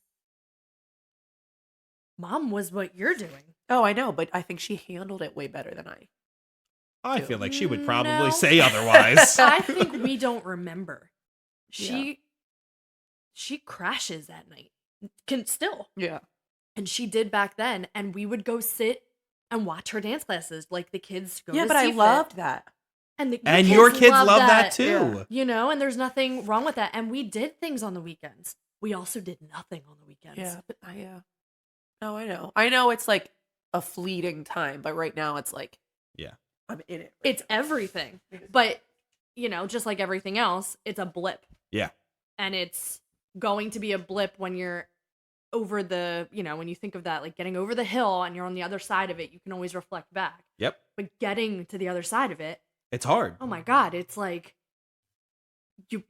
what you're doing. Oh, I know, but I think she handled it way better than I. I feel like she would probably No. say otherwise. I think we don't remember. She crashes at night. Can still. Yeah. And she did back then, and we would go sit and watch her dance classes like the kids go Yeah, to but I CFIT. loved that. And, And your kids love that too. Yeah. You know, and there's nothing wrong with that. And we did things on the weekends. We also did nothing on the weekends. Yeah, but no, I know. I know it's like a fleeting time, but right now it's like, Yeah. I'm in it. It's everything. But, you know, just like everything else, it's a blip. Yeah. And it's going to be a blip when you're over the, you know, when you think of that, like getting over the hill and you're on the other side of it, you can always reflect back. Yep. But getting to the other side of it, It's hard. oh my God, it's like you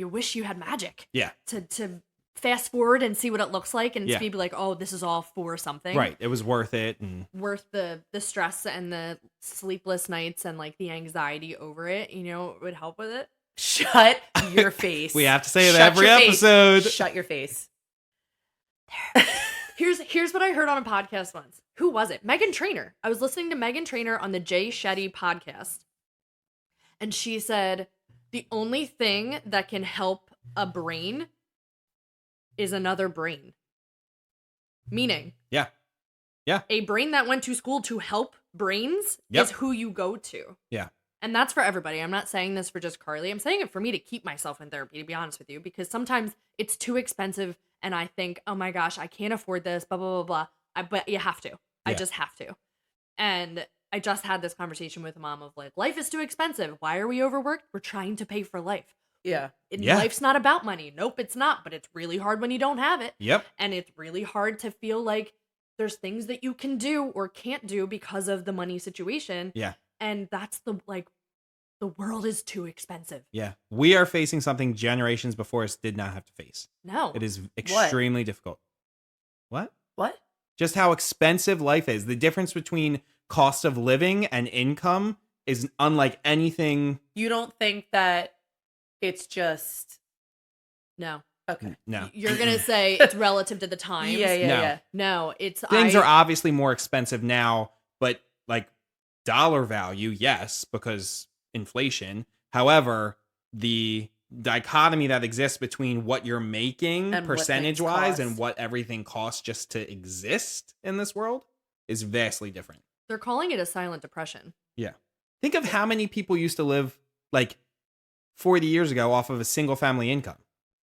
wish you had magic. Yeah. To fast forward and see what it looks like and Yeah. be like, oh, this is all for something. Right. It was worth it. And Worth the stress and the sleepless nights and like the anxiety over it, you know, it would help with it. Shut your face. we have to say it Shut every your face. episode. Shut your face. Here's what I heard on a podcast once. Who was it? Megan Trainor. I was listening to Megan Trainor on the Jay Shetty podcast. And she said, the only thing that can help a brain is another brain. Meaning, Yeah. Yeah. a brain that went to school to help brains Yep. is who you go to. Yeah. And that's for everybody. I'm not saying this for just Carly. I'm saying it for me to keep myself in therapy, to be honest with you, because sometimes it's too expensive and I think, oh my gosh, I can't afford this, blah, blah, blah, blah. But you have to. I Yeah. just have to. And I just had this conversation with mom of like, life is too expensive. Why are we overworked? We're trying to pay for life. Yeah. Yeah. Life's not about money. Nope, it's not. But it's really hard when you don't have it. Yep. And it's really hard to feel like there's things that you can do or can't do because of the money situation. Yeah. And that's the world is too expensive. Yeah. We are facing something generations before us did not have to face. No. It is extremely difficult. What? What? Just how expensive life is. The difference between cost of living and income is unlike anything. You don't think that it's just No. okay? No. You're going to say it's relative to the times. Yeah, No. yeah. No, it's Things are obviously more expensive now, but like dollar value, yes, because inflation. However, the dichotomy that exists between what you're making And what percentage things wise cost. and what everything costs just to exist in this world is vastly different. They're calling it a silent depression. Yeah. Think of how many people used to live like 40 years ago off of a single family income.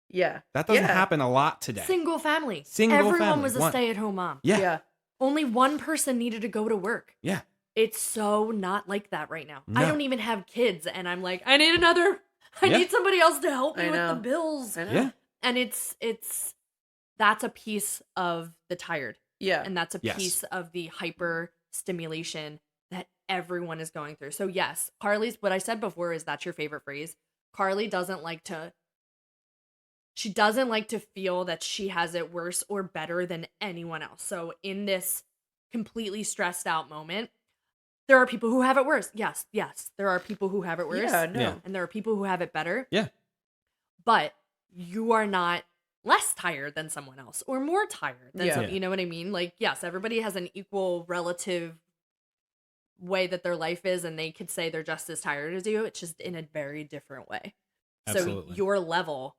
Yeah. That doesn't Yeah. happen a lot today. Single family. Single Everyone family, was a one. stay-at-home mom. Yeah. Yeah. Only one person needed to go to work. Yeah. It's so not like that right now. I No. don't even have kids and I'm like, I need Yeah. need somebody else to help me I with know. the bills. I know. Yeah. And that's a piece of the tired. Yeah. And that's a Yes. piece of the hyper stimulation that everyone is going through. So yes, Carly's, what I said before is that's your favorite phrase. Carly doesn't like to feel that she has it worse or better than anyone else. So in this completely stressed out moment, there are people who have it worse. Yes, there are people who have it worse. Yeah, no. Yeah. And there are people who have it better. Yeah. But you are not less tired than someone else or more tired than Yeah. someone. You know what I mean? Like, yes, everybody has an equal relative way that their life is, and they could say they're just as tired as you. It's just in a very different way. Absolutely. So your level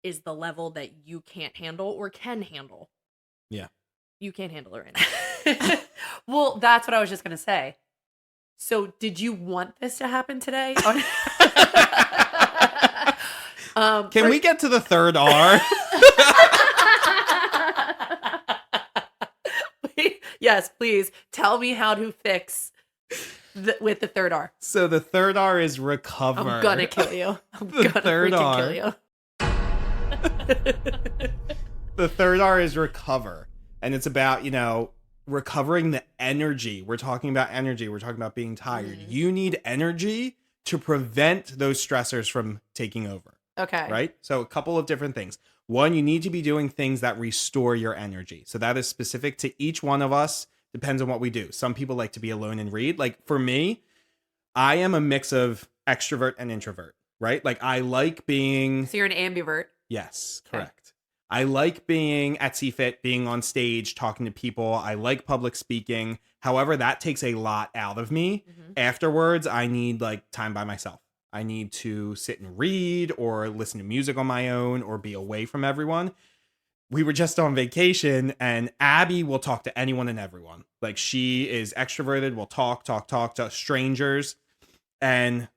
is the level that you can't handle or can handle. Yeah. You can't handle it right now. Well, that's what I was just going to say. So did you want this to happen today? Can we get to the third R? Yes, please. Tell me how to fix with the third R. So the third R is recover. I'm gonna kill you. I'm The gonna third freaking R. kill you. The third R is recover. And it's about, recovering the energy. We're talking about energy. We're talking about being tired. Mm-hmm. You need energy to prevent those stressors from taking over. Okay. Right? So a couple of different things. One, you need to be doing things that restore your energy. So that is specific to each one of us. Depends on what we do. Some people like to be alone and read. Like for me, I am a mix of extrovert and introvert, right? Like I like being... So you're an ambivert. Yes, Okay. correct. I like being at CFIT, being on stage, talking to people. I like public speaking. However, that takes a lot out of me. Mhm. Afterwards, I need like time by myself. I need to sit and read or listen to music on my own or be away from everyone. We were just on vacation and Abby will talk to anyone and everyone. Like she is extroverted, will talk to strangers. And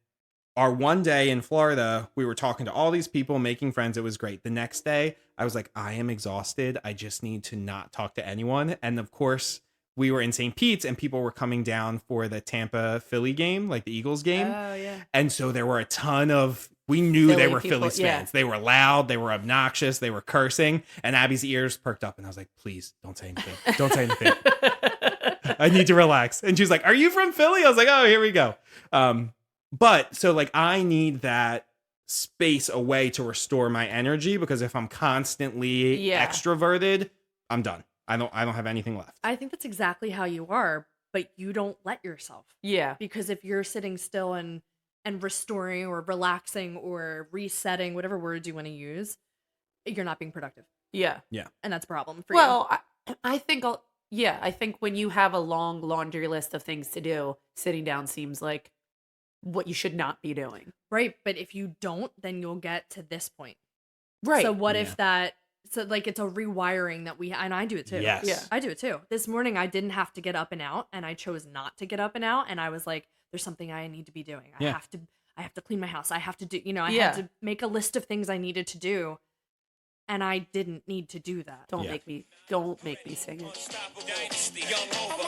our one day in Florida, we were talking to all these people, making friends. It was great. The next day, I was like, I am exhausted. I just need to not talk to anyone. And of course, we were in St. Pete's and people were coming down for the Tampa Philly game, like the Eagles game. Oh, yeah. And so there were a ton of, we knew they Philly were people, Phillies yeah. fans. They were loud, they were obnoxious, they were cursing. And Abby's ears perked up and I was like, please don't say anything. Don't say anything. I need to relax. And she was like, are you from Philly? I was like, oh, here we go. But so like I need that space away to restore my energy because if I'm constantly Yeah. extroverted, I'm done. I don't have anything left. I think that's exactly how you are, but you don't let yourself. Yeah. Because if you're sitting still and restoring or relaxing or resetting, whatever words you want to use, you're not being productive. Yeah. And that's a problem for you. Well, I think I think when you have a long laundry list of things to do, sitting down seems like what you should not be doing. Right. But if you don't, then you'll get to this point. Right. So what Yeah. if that, so like it's a rewiring that and I do it too. Yes. Yeah. I do it too. This morning I didn't have to get up and out and I chose not to get up and out. And I was like, there's something I need to be doing. I Yeah. have to clean my house. I have to do, I Yeah. had to make a list of things I needed to do. And I didn't need to do that. Don't Yeah. make me sing it.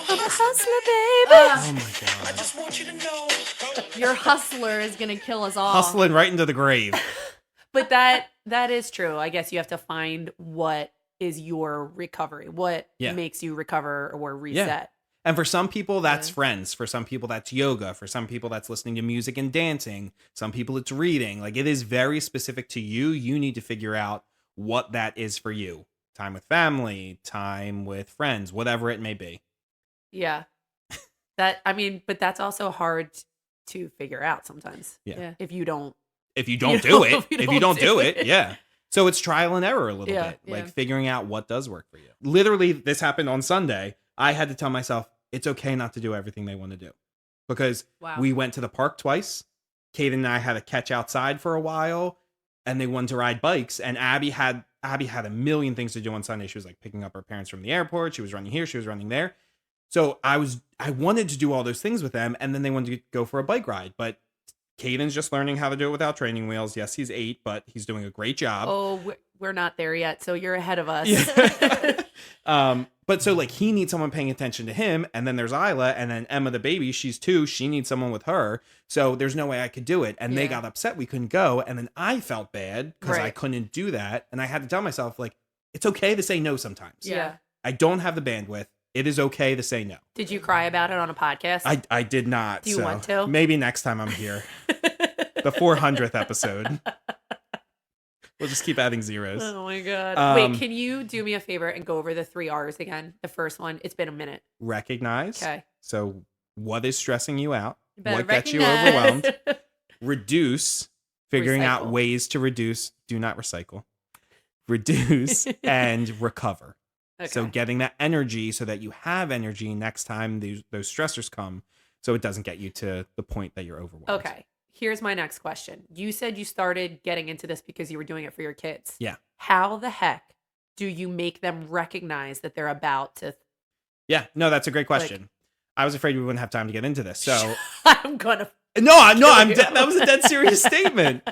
I'm a hustler, Oh my God. Just want you to know. baby. Your hustler is going to kill us all. Hustling right into the grave. But that is true. I guess you have to find what is your recovery, what Yeah. makes you recover or reset. And for some people, that's Yeah. friends. For some people, that's yoga. For some people, that's listening to music and dancing. Some people, it's reading. Like it is very specific to you. You need to figure out what that is for you. Time with family, time with friends, whatever it may be. Yeah. But that's also hard to figure out sometimes. Yeah. If you don't. If you don't You do know, it, if you don't do it, yeah. So it's trial and error a little Yeah. bit, like Yeah. figuring out what does work for you. Literally, this happened on Sunday. I had to tell myself it's okay not to do everything they want to do because Wow. we went to the park twice. Kaden and I had to catch outside for a while, and they wanted to ride bikes. And Abby had a million things to do on Sunday. She was like picking up her parents from the airport. She was running here. She was running there. So I wanted to do all those things with them, and then they wanted to go for a bike ride, but Caden's just learning how to do it without training wheels. Yes, he's 8, but he's doing a great job. Oh, we're not there yet. So you're ahead of us. Yeah. But so like he needs someone paying attention to him, and then there's Isla, and then Emma the baby, she's 2, she needs someone with her. So there's no way I could do it. And they Yeah. got upset we couldn't go, and then I felt bad because I Right. couldn't do that. And I had to tell myself, like, it's okay to say no sometimes. Yeah. I don't have the bandwidth. It is okay to say no. Did you cry about it on a podcast? I did not. Do you want to? Maybe next time I'm here. The 400th episode. We'll just keep adding zeros. Oh my God. Um, Wait, can you do me a favor and go over the 3 R's again? The first one, it's been a minute. Recognize. Okay. So what is stressing you out? You better What gets you recognize. overwhelmed? Reduce. Figuring out Recycle. ways to reduce. Do not recycle. Reduce and recover. Okay. So getting that energy so that you have energy next time those stressors come. so it doesn't get you to the point that you're overwhelmed. Okay. Here's my next question. You said you started getting into this because you were doing it for your kids. Yeah. How the heck do you make them recognize that they're about to? Yeah. No, that's a great question. I was afraid we wouldn't have time to get into this. So I'm gonna. no, I'm dead. That was a dead serious statement.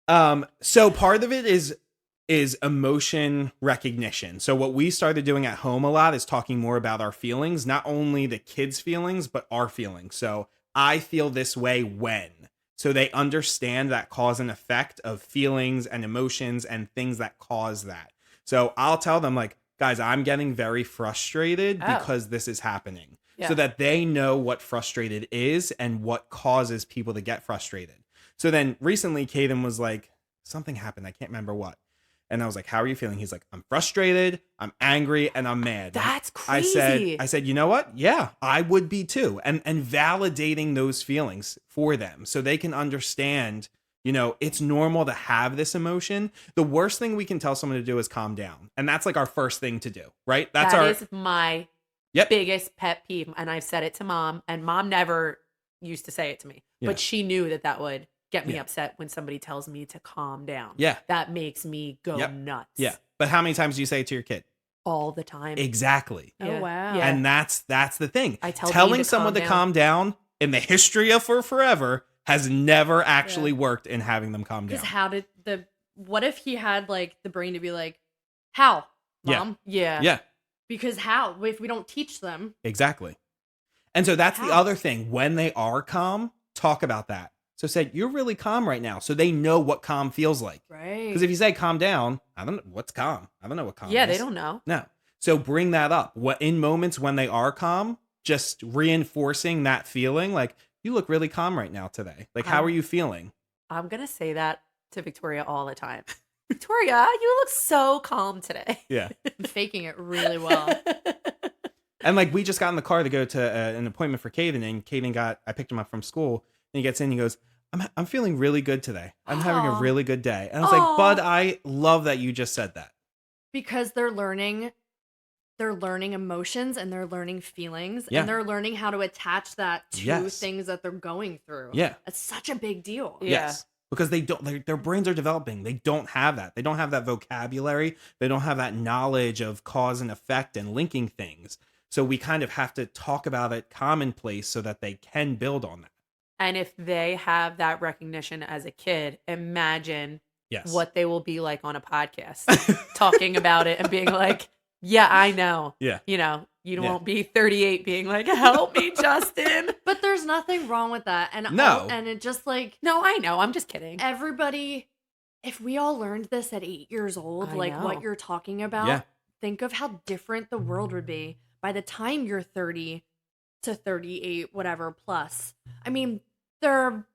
So part of it is emotion recognition. So what we started doing at home a lot is talking more about our feelings, not only the kids' feelings, but our feelings. So I feel this way when. So they understand that cause and effect of feelings and emotions and things that cause that. So I'll tell them like, guys, I'm getting very frustrated because this is happening. Yeah. So that they know what frustrated is and what causes people to get frustrated. So then recently Caden was like, something happened. I can't remember what. And I was like, how are you feeling? He's like, I'm frustrated, I'm angry, and I'm mad. That's crazy. I said, you know what? Yeah, I would be too. And validating those feelings for them so they can understand, you know, it's normal to have this emotion. The worst thing we can tell someone to do is calm down. And that's like our first thing to do, right? That is my biggest pet peeve. And I've said it to Mom, and Mom never used to say it to me, but she knew that would get me upset when somebody tells me to calm down. Yeah. That makes me go nuts. Yeah. But how many times do you say it to your kid? All the time. Exactly. Oh, wow. Yeah. And that's the thing. I tell Telling Dean to someone calm to calm down in the history of forever has never actually worked in having them calm down. Because what if he had like the brain to be like, how, Mom? Yeah. Yeah. Because how? If we don't teach them. Exactly. And so that's the How? other thing. When they are calm, talk about that. So say, you're really calm right now. So they know what calm feels like. Right. Because if you say calm down, I don't know what's calm. I don't know what calm is. Yeah, they don't know. No. So bring that up. In moments when they are calm, just reinforcing that feeling like, you look really calm right now today. Like, how are you feeling? I'm going to say that to Victoria all the time. Victoria, you look so calm today. Yeah. I'm faking it really well. And like, we just got in the car to go to an appointment for Caden, and Caden I picked him up from school, and he gets in and he goes, I'm feeling really good today. I'm having a really good day. And I was like, Bud, I love that you just said that. Because they're learning emotions and they're learning feelings Yeah. and they're learning how to attach that to Yes. things that they're going through. Yeah. It's such a big deal. Yeah. Yes. Because their brains are developing. They don't have that. They don't have that vocabulary. They don't have that knowledge of cause and effect and linking things. So we kind of have to talk about it commonplace so that they can build on that. And if they have that recognition as a kid, imagine Yes. what they will be like on a podcast, talking about it and being like, yeah, I know. Yeah. You know, you Yeah. won't be 38 being like, help me, Justin. But there's nothing wrong with that. And No. and it just like No, I know. I'm just kidding. everybody, if we all learned this at 8 years old, I like know. what you're talking about, Yeah. think of how different the world would be by the time you're 30 to 38, whatever plus. I mean, there are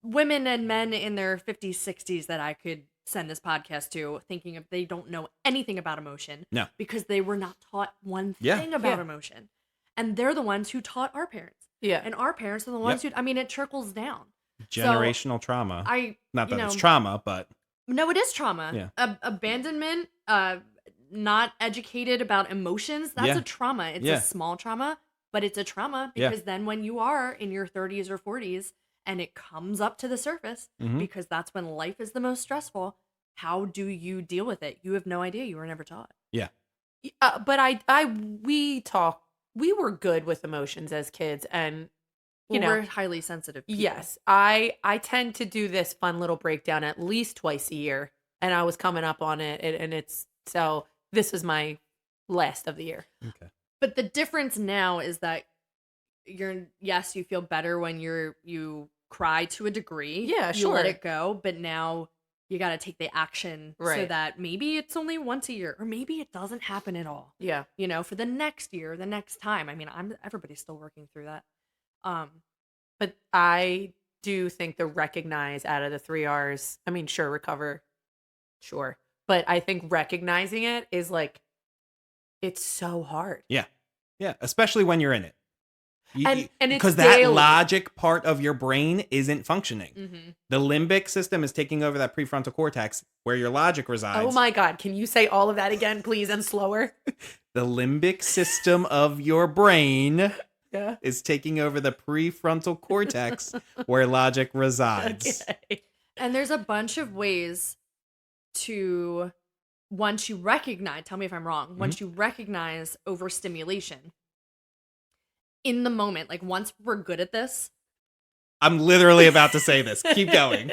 women and men in their 50s, 60s that I could send this podcast to thinking of they don't know anything about emotion. No. Because they were not taught one Yeah. thing about Yeah. emotion. And they're the ones who taught our parents. Yeah. And our parents are the ones who, I mean, it trickles down. Generational trauma. Not that it's trauma, but No, it is trauma. Yeah. Abandonment, not educated about emotions, that's Yeah. a trauma. It's Yeah. a small trauma, but it's a trauma Yeah. because then when you are in your 30s or 40s and it comes up to the surface, Mhm. because that's when life is the most stressful, how do you deal with it? You have no idea. You were never taught. yeah. But we were good with emotions as kids, and you know, We're highly sensitive people. yes, I tend to do this fun little breakdown at least twice a year, and I was coming up on it, and it's so this was my last of the year. Okay. But the difference now is that you feel better when you cry to a degree. Yeah, You let sure. it go, but now you got to take the action so Right. that maybe it's only once a year or maybe it doesn't happen at all. Yeah, You know, for the next year, the next time. I mean, everybody's still working through that. but I do think the recognize out of the 3 R's. I mean, sure, recover, sure, but I think recognizing it is like it's so hard. Yeah. Especially when you're in it. And it's because that daily. logic part of your brain isn't functioning. Mm-hmm. The limbic system is taking over that prefrontal cortex where your logic resides. Oh my God, can you say all of that again, please, and slower? The limbic system of your brain Yeah. is taking over the prefrontal cortex where logic resides. Okay. And there's a bunch of ways to, once you recognize, tell me if I'm wrong, once you recognize overstimulation in the moment, like once we're good at this, I'm literally about to say this. Keep going.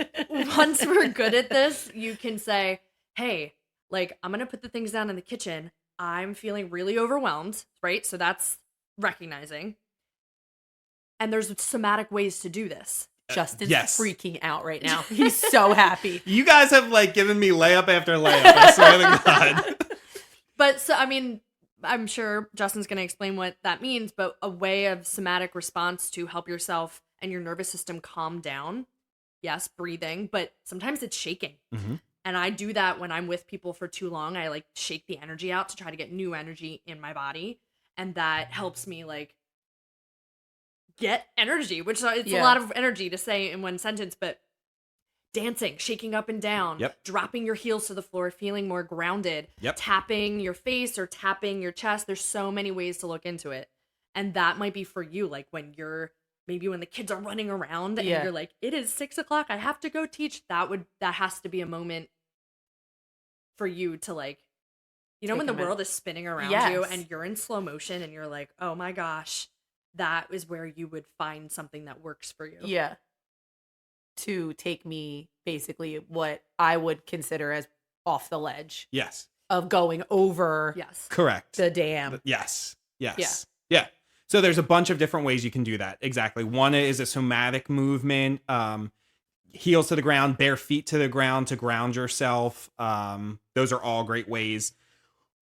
once we're good at this, you can say, hey, like, I'm going to put the things down in the kitchen. I'm feeling really overwhelmed, right? So that's recognizing. And there's somatic ways to do this. Justin's yes. freaking out right now. He's so happy. You guys have like given me layup after layup. I swear to God. But so, I mean, I'm sure Justin's going to explain what that means, but a way of somatic response to help yourself and your nervous system calm down. Yes, breathing, but sometimes it's shaking. Mm-hmm. And I do that when I'm with people for too long. I like shake the energy out to try to get new energy in my body. And that helps me like get energy, which it's a lot of energy to say in one sentence, but dancing, shaking up and down, dropping your heels to the floor, feeling more grounded, tapping your face or tapping your chest. There's so many ways to look into it. And that might be for you, like when you're maybe when the kids are running around and you're like, it is 6 o'clock, I have to go teach. That has to be a moment for you to like, you know, when the world is spinning around you and you're in slow motion and you're like, oh my gosh, that is where you would find something that works for you. Yeah. To take me basically what I would consider as off the ledge. Yes. Of going over correct the dam. Yes. Yeah. So there's a bunch of different ways you can do that. Exactly. One is a somatic movement, heels to the ground, bare feet to the ground to ground yourself. Those are all great ways.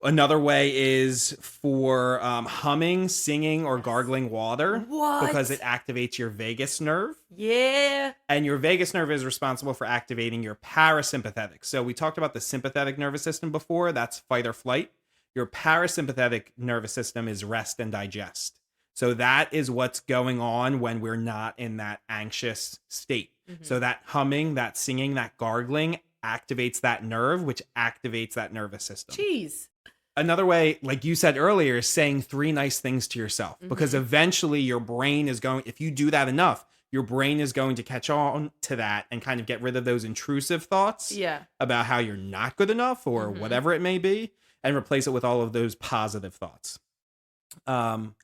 Another way is for humming, singing, or gargling water. What? Because it activates your vagus nerve. Yeah. And your vagus nerve is responsible for activating your parasympathetic. So we talked about the sympathetic nervous system before. That's fight or flight. Your parasympathetic nervous system is rest and digest. So that is what's going on when we're not in that anxious state. Mm-hmm. So that humming, that singing, that gargling activates that nerve, which activates that nervous system. Jeez. Another way, like you said earlier, is saying 3 nice things to yourself. Mm-hmm. Because eventually your brain is going, if you do that enough, your brain is going to catch on to that and kind of get rid of those intrusive thoughts about how you're not good enough or whatever it may be, and replace it with all of those positive thoughts.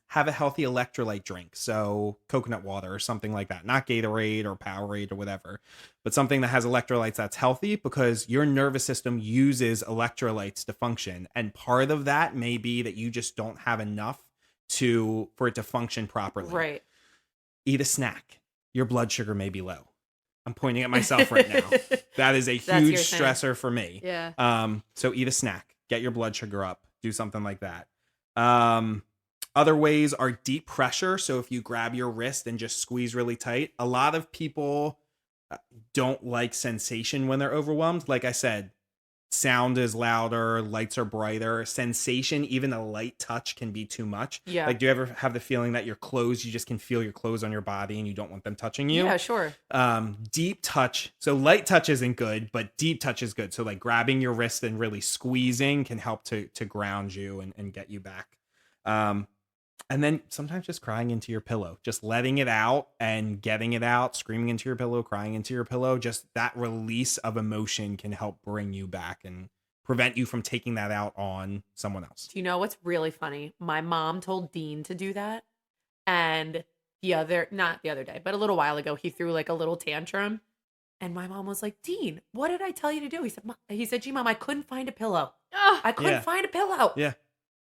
Have a healthy electrolyte drink, so coconut water or something like that, not Gatorade or Powerade or whatever, but something that has electrolytes that's healthy, because your nervous system uses electrolytes to function, and part of that may be that you just don't have enough for it to function properly. Right. Eat a snack. Your blood sugar may be low. I'm pointing at myself right now. That is a huge stressor for me. Yeah. So eat a snack, get your blood sugar up, do something like that. Other ways are deep pressure. So if you grab your wrist and just squeeze really tight, a lot of people don't like sensation when they're overwhelmed. Like I said, sound is louder, lights are brighter. Sensation, even a light touch can be too much. Yeah. Like, do you ever have the feeling that your clothes, you just can feel your clothes on your body and you don't want them touching you? Yeah, sure. Deep touch. So light touch isn't good, but deep touch is good. So like grabbing your wrist and really squeezing can help to ground you and get you back. And then sometimes just crying into your pillow, just letting it out and getting it out, screaming into your pillow, crying into your pillow. Just that release of emotion can help bring you back and prevent you from taking that out on someone else. Do you know what's really funny? My mom told Dean to do that. And not the other day, but a little while ago, he threw like a little tantrum. And my mom was like, Dean, what did I tell you to do? He said, gee, Mom, I couldn't find a pillow. I couldn't find a pillow. Yeah.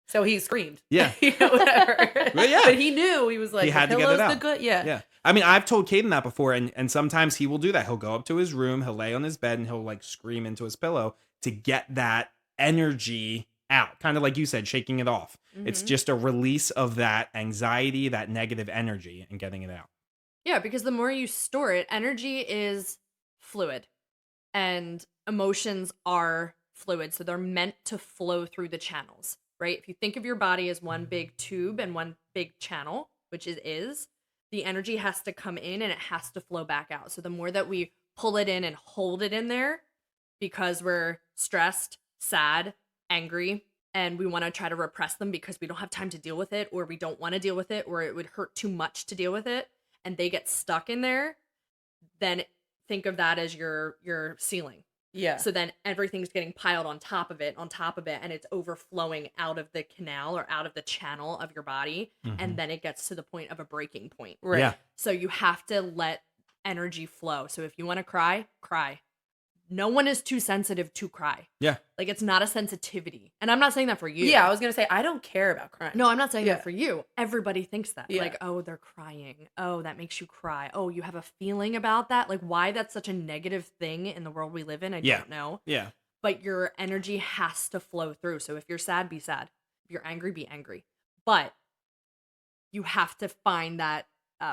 So he screamed. Yeah. Whatever. Well, yeah. But he knew. He was like, he had the to get it out. The good. Yeah. Yeah. I mean, I've told Caden that before, and sometimes he will do that. He'll go up to his room, he'll lay on his bed, and he'll like scream into his pillow to get that energy out. Kind of like you said, shaking it off. Mm-hmm. It's just a release of that anxiety, that negative energy, and getting it out. Yeah, because the more you store it, energy is fluid, and emotions are fluid. So they're meant to flow through the channels. Right? If you think of your body as one big tube and one big channel, which is, the energy has to come in and it has to flow back out. So the more that we pull it in and hold it in there because we're stressed, sad, angry, and we want to try to repress them because we don't have time to deal with it, or we don't want to deal with it, or it would hurt too much to deal with it, and they get stuck in there, then think of that as your ceiling. Yeah. So then everything's getting piled on top of it, and it's overflowing out of the canal or out of the channel of your body, and then it gets to the point of a breaking point. Right. Yeah. So you have to let energy flow. So if you want to cry, cry. No one is too sensitive to cry. Yeah. Like, it's not a sensitivity. And I'm not saying that for you. Yeah, I was going to say, I don't care about crying. No, I'm not saying Yeah. that for you. Everybody thinks that. Yeah. Like, oh, they're crying. Oh, that makes you cry. Oh, you have a feeling about that? Like, why that's such a negative thing in the world we live in, I Yeah. don't know. Yeah. But your energy has to flow through. So if you're sad, be sad. If you're angry, be angry. But you have to find that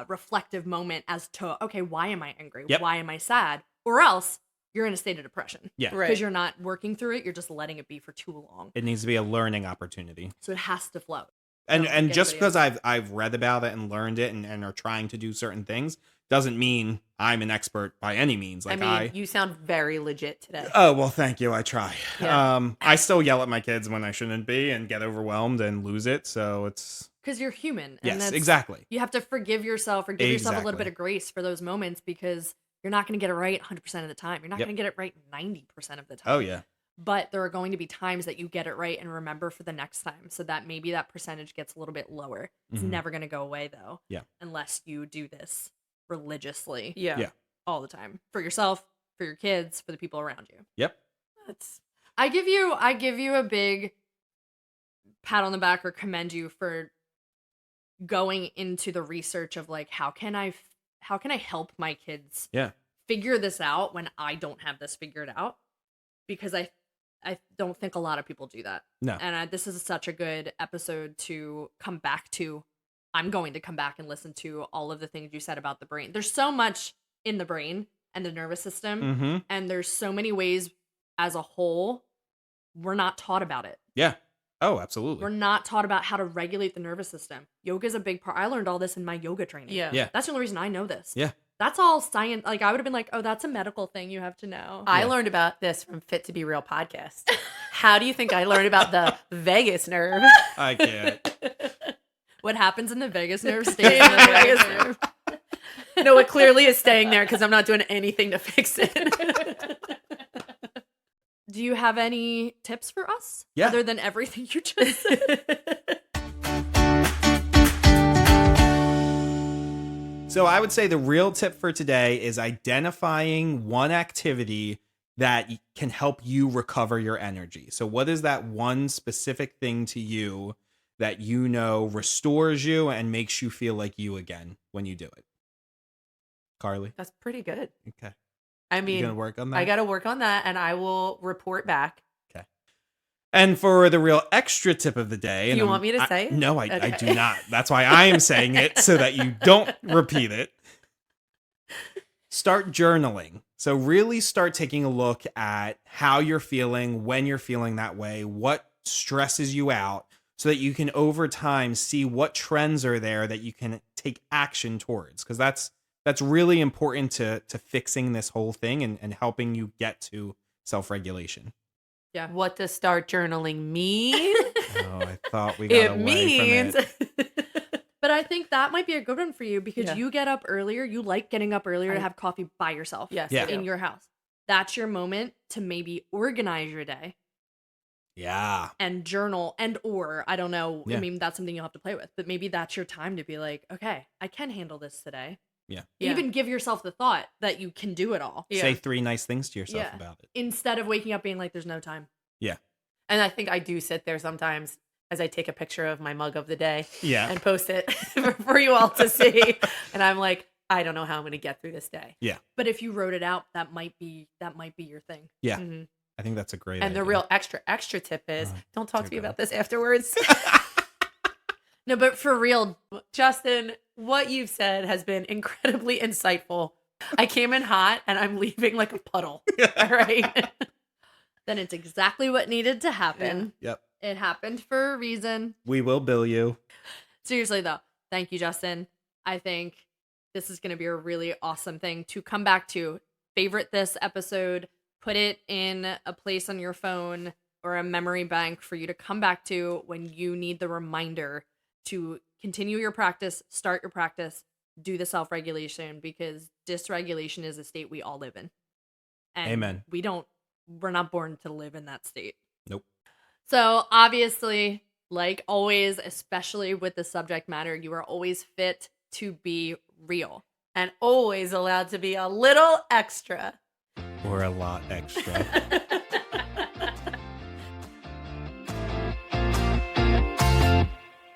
reflective moment as to, okay, why am I angry? Yep. Why am I sad? Or else you're in a state of depression. Yeah. Right. Because you're not working through it. You're just letting it be for too long. It needs to be a learning opportunity. So it has to flow. And Don't and think just anybody because I've read about it and learned it and are trying to do certain things doesn't mean I'm an expert by any means. Like I mean, you sound very legit today. oh well, thank you. I try. Yeah. I still yell at my kids when I shouldn't be and get overwhelmed and lose it. So it's Because you're human. And yes, that's, exactly. You have to forgive yourself or give yourself a little Exactly. bit of grace for those moments, because you're not going to get it right 100% of the time. You're not Yep. going to get it right 90% of the time. Oh yeah. But there are going to be times that you get it right and remember for the next time, so that maybe that percentage gets a little bit lower. It's Mhm. never going to go away, though. Yeah. Unless you do this religiously Yeah. Yeah. all the time for yourself, for your kids, for the people around you. Yep. That's I give you a big pat on the back or commend you for going into the research of, like, how can I help my kids Yeah. figure this out when I don't have this figured out, because I don't think a lot of people do that. No. And this is such a good episode to come back to. I'm going to come back and listen to all of the things you said about the brain. There's so much in the brain and the nervous system, Mm-hmm. and there's so many ways as a whole we're not taught about it. Yeah. Oh, absolutely. We're not taught about how to regulate the nervous system. Yoga is a big part. I learned all this in my yoga training. yeah. Yeah. That's the only reason I know this. Yeah. That's all science. Like, I would have been like, oh, that's a medical thing you have to know. I Yeah. learned about this from Fit to Be Real podcast. How do you think I learned about the vagus nerve? I can't. What happens in the vagus nerve Stays stays in the vagus nerve. No, it clearly is staying there because I'm not doing anything to fix it. Do you have any tips for us? Yeah. Other than everything you just said? So I would say the real tip for today is identifying one activity that can help you recover your energy. So what is that one specific thing to you that you know restores you and makes you feel like you again when you do it? Carly? That's pretty good. Okay. I You mean, gonna work on that? I got to work on that and I will report back. And for the real extra tip of the day, Do and you want me to say it? No, I Okay. do not. That's why I am saying it, so that you don't repeat it. Start journaling. So really start taking a look at how you're feeling, when you're feeling that way, what stresses you out, so that you can over time see what trends are there that you can take action towards. Because that's really important to fixing this whole thing and helping you get to self-regulation. Yeah. What does start journaling mean? Oh, I thought we got It away means from it. But I think that might be a good one for you, because Yeah. you get up earlier. You like getting up earlier to have coffee by yourself. Yes, Yeah. I do. In your house. That's your moment to maybe organize your day Yeah. and journal, and or I don't know. Yeah. I mean, that's something you'll have to play with, but maybe that's your time to be like, okay, I can handle this today. Yeah. Yeah. Even give yourself the thought that you can do it all, Yeah. Say 3 nice things to yourself Yeah. about it. instead of waking up being like, there's no time. And I think I do sit there sometimes as I take a picture of my mug of the day Yeah. and post it for you all to see. And I'm like, I don't know how I'm going to get through this day. But if you wrote it out, that might be your thing. Yeah. Mhm. I think that's a great And the idea. real extra tip is don't talk dear to me God. about this afterwards. No, but for real, Justin, what you've said has been incredibly insightful. I came in hot and I'm leaving like a puddle. All right. then it's exactly what needed to happen. Yep. It happened for a reason. We will bill you. Seriously, though, thank you, Justin. I think this is going to be a really awesome thing to come back to. Favorite this episode, put it in a place on your phone or a memory bank for you to come back to when you need the reminder to continue your practice, start your practice, do the self-regulation, because dysregulation is a state we all live in. And Amen. we're not born to live in that state. Nope. So obviously, like always, especially with the subject matter, you are always fit to be real. And always allowed to be a little extra. Or a lot extra.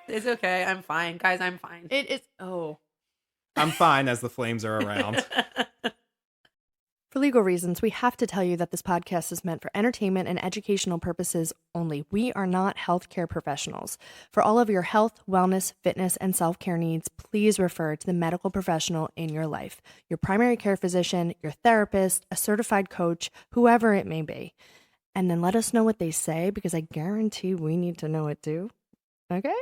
It's okay. I'm fine. Guys, I'm fine. It is, I'm fine as the flames are around. For legal reasons, we have to tell you that this podcast is meant for entertainment and educational purposes only. We are not healthcare professionals. For all of your health, wellness, fitness, and self-care needs, please refer to the medical professional in your life, your primary care physician, your therapist, a certified coach, whoever it may be. And then let us know what they say, because I guarantee we need to know it too. Okay?